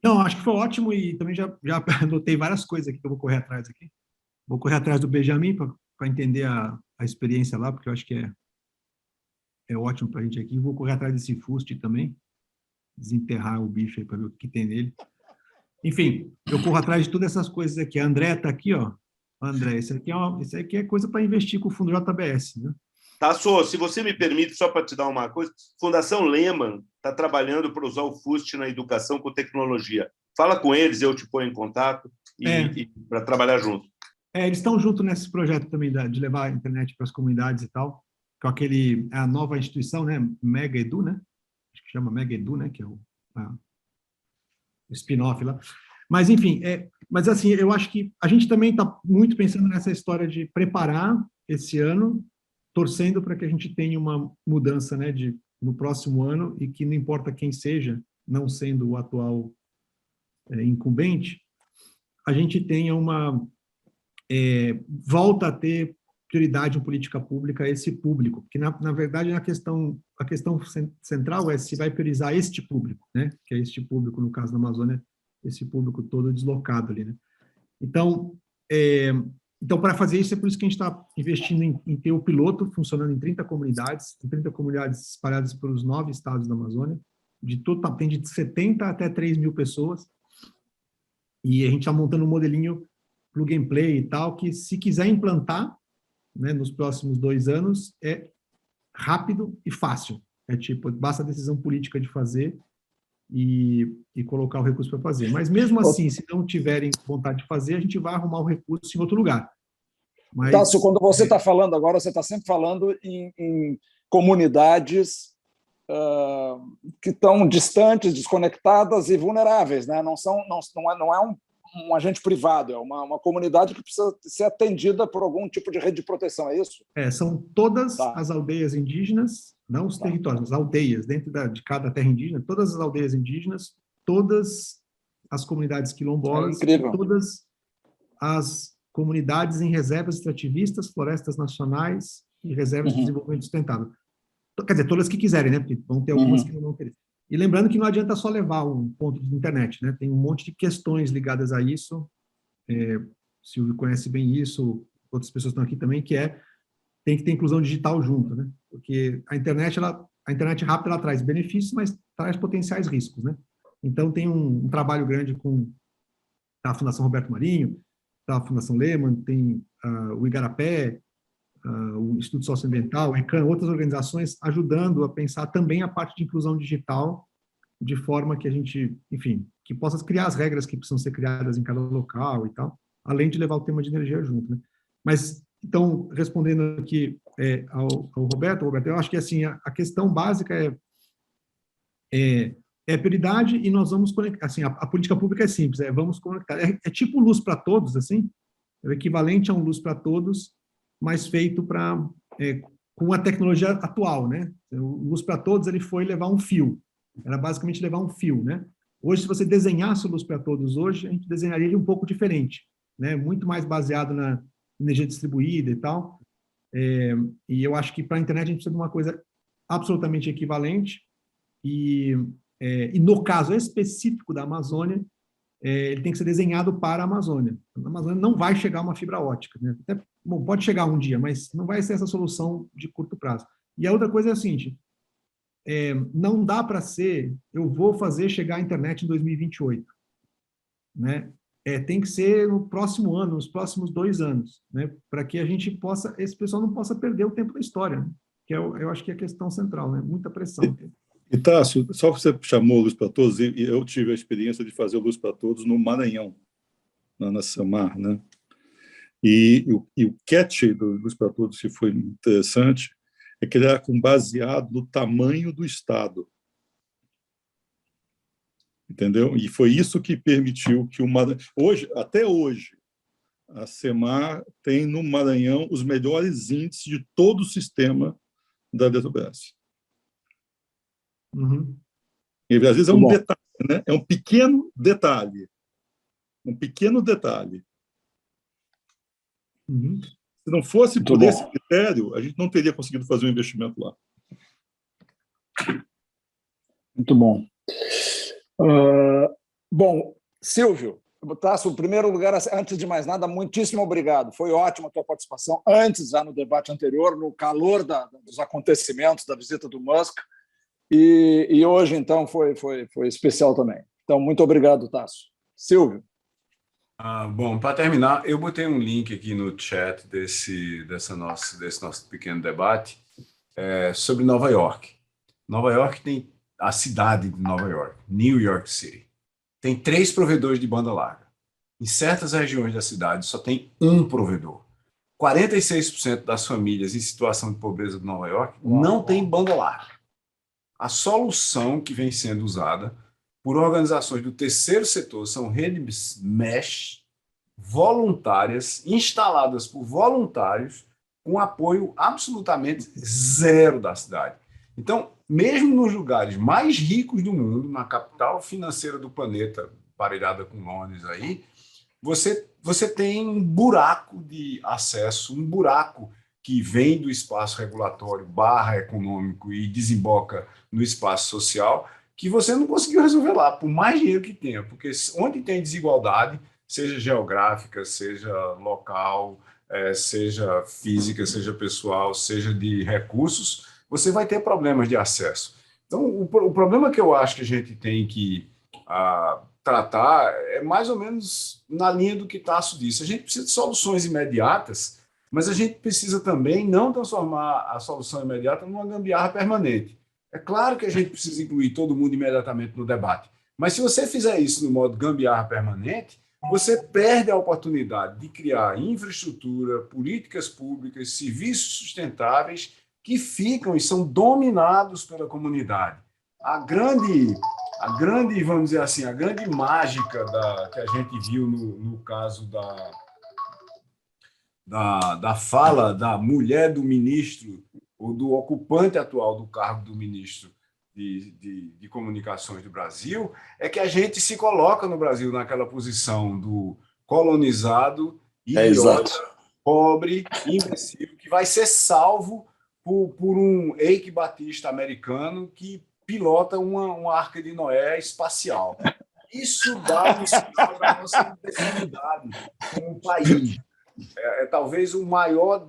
Não, acho que foi ótimo e também já anotei várias coisas aqui que eu vou correr atrás aqui. Vou correr atrás do Benjamin para entender a experiência lá, porque eu acho que é ótimo para a gente aqui. Vou correr atrás desse FUST também, desenterrar o bicho aí para ver o que tem nele. Enfim, eu corro atrás de todas essas coisas aqui. A André está aqui, ó. André, isso aqui é coisa para investir com o fundo JBS, né? Tasso, se você me permite, só para te dar uma coisa, Fundação Lehman está trabalhando para usar o FUST na educação com tecnologia. Fala com eles, eu te ponho em contato e para trabalhar junto. Eles estão junto nesse projeto também de levar a internet para as comunidades e tal, com a nova instituição, né, Mega Edu, né? Acho que chama Mega Edu, né, que é o spin-off lá. Mas, enfim, mas assim, eu acho que a gente também está muito pensando nessa história de preparar esse ano, torcendo para que a gente tenha uma mudança, né, no próximo ano, e que não importa quem seja, não sendo o atual incumbente, a gente tenha volta a ter prioridade em política pública a esse público, porque, na verdade, a questão central é se vai priorizar este público, né, que é este público, no caso da Amazônia, esse público todo deslocado ali, né. Então, para fazer isso, é por isso que a gente está investindo em ter o piloto funcionando em 30 comunidades espalhadas pelos 9 estados da Amazônia, tem de 70 até 3 mil pessoas, e a gente está montando um modelinho plug and play e tal, que se quiser implantar, né, nos próximos 2 anos, é rápido e fácil. Basta a decisão política de fazer e colocar o recurso para fazer. Mas mesmo assim, se não tiverem vontade de fazer, a gente vai arrumar o recurso em outro lugar. Mas, Tasso, quando você está falando agora, você está sempre falando em comunidades que estão distantes, desconectadas e vulneráveis, né? Não é um agente privado, é uma comunidade que precisa ser atendida por algum tipo de rede de proteção, é isso? São todas as aldeias indígenas, não os territórios, as aldeias, dentro de cada terra indígena, todas as aldeias indígenas, todas as comunidades quilombolas, todas as comunidades em reservas extrativistas, florestas nacionais e reservas de desenvolvimento sustentável. Quer dizer, todas que quiserem, né? Porque vão ter algumas que não vão querer. E lembrando que não adianta só levar um ponto de internet, né? Tem um monte de questões ligadas a isso. Silvio conhece bem isso, outras pessoas estão aqui também, tem que ter inclusão digital junto, né? Porque a internet rápida, ela traz benefícios, mas traz potenciais riscos, né? Então, tem um trabalho grande com a Fundação Roberto Marinho, a Fundação Lehman, tem o Igarapé, o Instituto Socioambiental, o ECAN, outras organizações ajudando a pensar também a parte de inclusão digital, de forma que a gente, enfim, que possa criar as regras que precisam ser criadas em cada local e tal, além de levar o tema de energia junto, né? Mas, então, respondendo aqui ao Roberto, eu acho que assim, a questão básica é prioridade, e nós vamos conectar, assim, a política pública é simples, vamos conectar, é tipo luz para todos, assim, é o equivalente a um luz para todos, mas feito com a tecnologia atual, né? O Luz para Todos, ele foi levar um fio, era basicamente levar um fio, né? Hoje, se você desenhasse o Luz para Todos hoje, a gente desenharia ele um pouco diferente, né? Muito mais baseado na energia distribuída e tal, e eu acho que para a internet a gente precisa de uma coisa absolutamente equivalente, e no caso específico da Amazônia, ele tem que ser desenhado para a Amazônia. Na Amazônia não vai chegar uma fibra ótica, né? Bom, pode chegar um dia, mas não vai ser essa solução de curto prazo. E a outra coisa é a seguinte, não dá para ser, eu vou fazer chegar a internet em 2028, né? Tem que ser no próximo ano, nos próximos 2 anos, né? Para que a gente possa, esse pessoal não possa perder o tempo da história, né? Que eu acho que é a questão central, né? Muita pressão. E Tasso, só você chamou Luz para Todos, e eu tive a experiência de fazer Luz para Todos no Maranhão, na Samar, né? E o catch do Luz para Todos, que foi interessante, é que ele era baseado no tamanho do Estado. Entendeu? E foi isso que permitiu que o Maranhão... Até hoje, a SEMAR tem no Maranhão os melhores índices de todo o sistema da Eletrobras. Uhum. E às vezes é um detalhe, né? É um pequeno detalhe. Um pequeno detalhe. Uhum. Se não fosse por esse critério, a gente não teria conseguido fazer um investimento lá. Muito bom. Bom, Silvio, Tasso, em primeiro lugar, antes de mais nada, muitíssimo obrigado. Foi ótima a tua participação antes, já no debate anterior, no calor dos acontecimentos da visita do Musk, e hoje, então, foi especial também. Então, muito obrigado, Tasso. Silvio. Bom, para terminar, eu botei um link aqui no chat desse nosso pequeno debate sobre Nova York. Nova York tem a cidade de Nova York, New York City. Tem 3 provedores de banda larga. Em certas regiões da cidade só tem um provedor. 46% das famílias em situação de pobreza de Nova York não tem banda larga. A solução que vem sendo usada por organizações do terceiro setor são redes mesh voluntárias, instaladas por voluntários, com apoio absolutamente zero da cidade. Então, mesmo nos lugares mais ricos do mundo, na capital financeira do planeta, parelhada com Londres aí, você tem um buraco de acesso, um buraco que vem do espaço regulatório / econômico e desemboca no espaço social, que você não conseguiu resolver lá, por mais dinheiro que tenha, porque onde tem desigualdade, seja geográfica, seja local, seja física, seja pessoal, seja de recursos, você vai ter problemas de acesso. Então, o problema que eu acho que a gente tem que tratar é mais ou menos na linha do que Tasso disse. A gente precisa de soluções imediatas, mas a gente precisa também não transformar a solução imediata numa gambiarra permanente. É claro que a gente precisa incluir todo mundo imediatamente no debate, mas se você fizer isso no modo gambiarra permanente, você perde a oportunidade de criar infraestrutura, políticas públicas, serviços sustentáveis que ficam e são dominados pela comunidade. A grande, vamos dizer assim, a grande mágica que a gente viu no caso da fala da mulher do ministro, ou do ocupante atual do cargo do ministro de Comunicações do Brasil, é que a gente se coloca no Brasil naquela posição do colonizado, idiota, pobre, imbecil, que vai ser salvo por um Eike Batista americano que pilota uma Arca de Noé espacial. Isso dá um sinal da nossa imbecilidade como país. Talvez o maior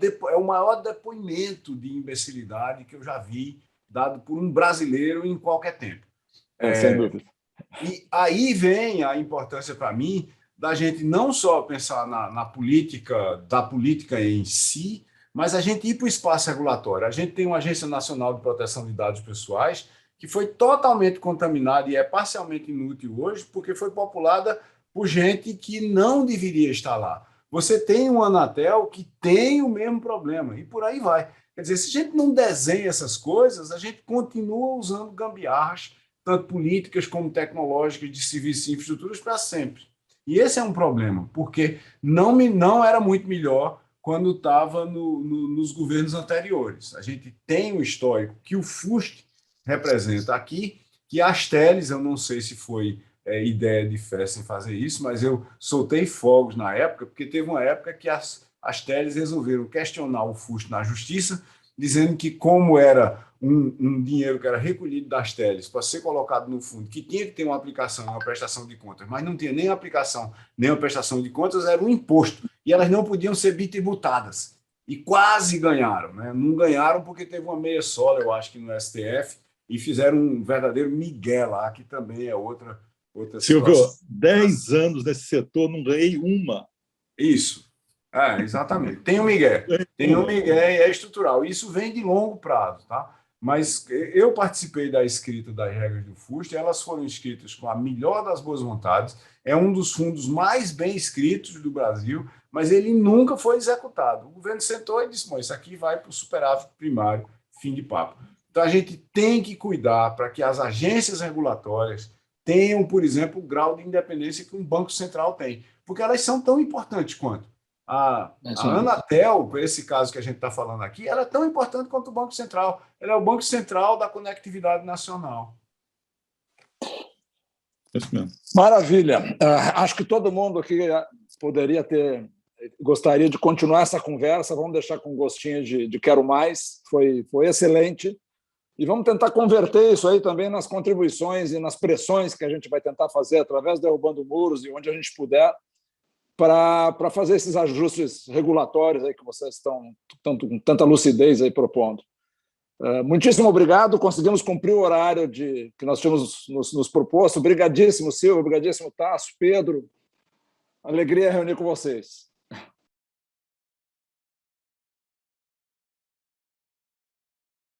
depoimento de imbecilidade que eu já vi dado por um brasileiro em qualquer tempo. Sem dúvida. E aí vem a importância para mim da gente não só pensar na política, da política em si, mas a gente ir para o espaço regulatório. A gente tem uma Agência Nacional de Proteção de Dados Pessoais que foi totalmente contaminada e é parcialmente inútil hoje porque foi populada por gente que não deveria estar lá. Você tem um Anatel que tem o mesmo problema, e por aí vai. Quer dizer, se a gente não desenha essas coisas, a gente continua usando gambiarras, tanto políticas como tecnológicas, de serviços e infraestruturas para sempre. E esse é um problema, porque não era muito melhor quando estava nos governos anteriores. A gente tem um histórico que o FUST representa aqui, que as teles, eu não sei se foi ideia de Festa em fazer isso, mas eu soltei fogos na época, porque teve uma época que as teles resolveram questionar o FUST na justiça, dizendo que como era um dinheiro que era recolhido das teles para ser colocado no fundo, que tinha que ter uma aplicação, uma prestação de contas, mas não tinha nem aplicação, nem uma prestação de contas, era um imposto, e elas não podiam ser bitributadas. E quase ganharam, né? Não ganharam porque teve uma meia sola, eu acho que no STF, e fizeram um verdadeiro migué lá, que também é outra Silvio, situação. 10 anos nesse setor, não ganhei uma. Isso. Exatamente. Tem um migué e é estrutural. Isso vem de longo prazo, tá? Mas eu participei da escrita das regras do FUST, elas foram escritas com a melhor das boas vontades, é um dos fundos mais bem escritos do Brasil, mas ele nunca foi executado. O governo sentou e disse, isso aqui vai para o superávit primário, fim de papo. Então, a gente tem que cuidar para que as agências regulatórias tenham, por exemplo, o grau de independência que um banco central tem, porque elas são tão importantes quanto. A Anatel, por esse caso que a gente está falando aqui, ela é tão importante quanto o Banco Central. Ela é o Banco Central da conectividade nacional. Maravilha. Acho que todo mundo aqui gostaria de continuar essa conversa. Vamos deixar com gostinho de quero mais. Foi excelente. E vamos tentar converter isso aí também nas contribuições e nas pressões que a gente vai tentar fazer através do Derrubando Muros e onde a gente puder para fazer esses ajustes regulatórios aí que vocês estão com tanta lucidez aí propondo. Muitíssimo obrigado, conseguimos cumprir o horário que nós tínhamos nos proposto. Obrigadíssimo, Silvio, obrigadíssimo, Tasso, Pedro. Alegria reunir com vocês.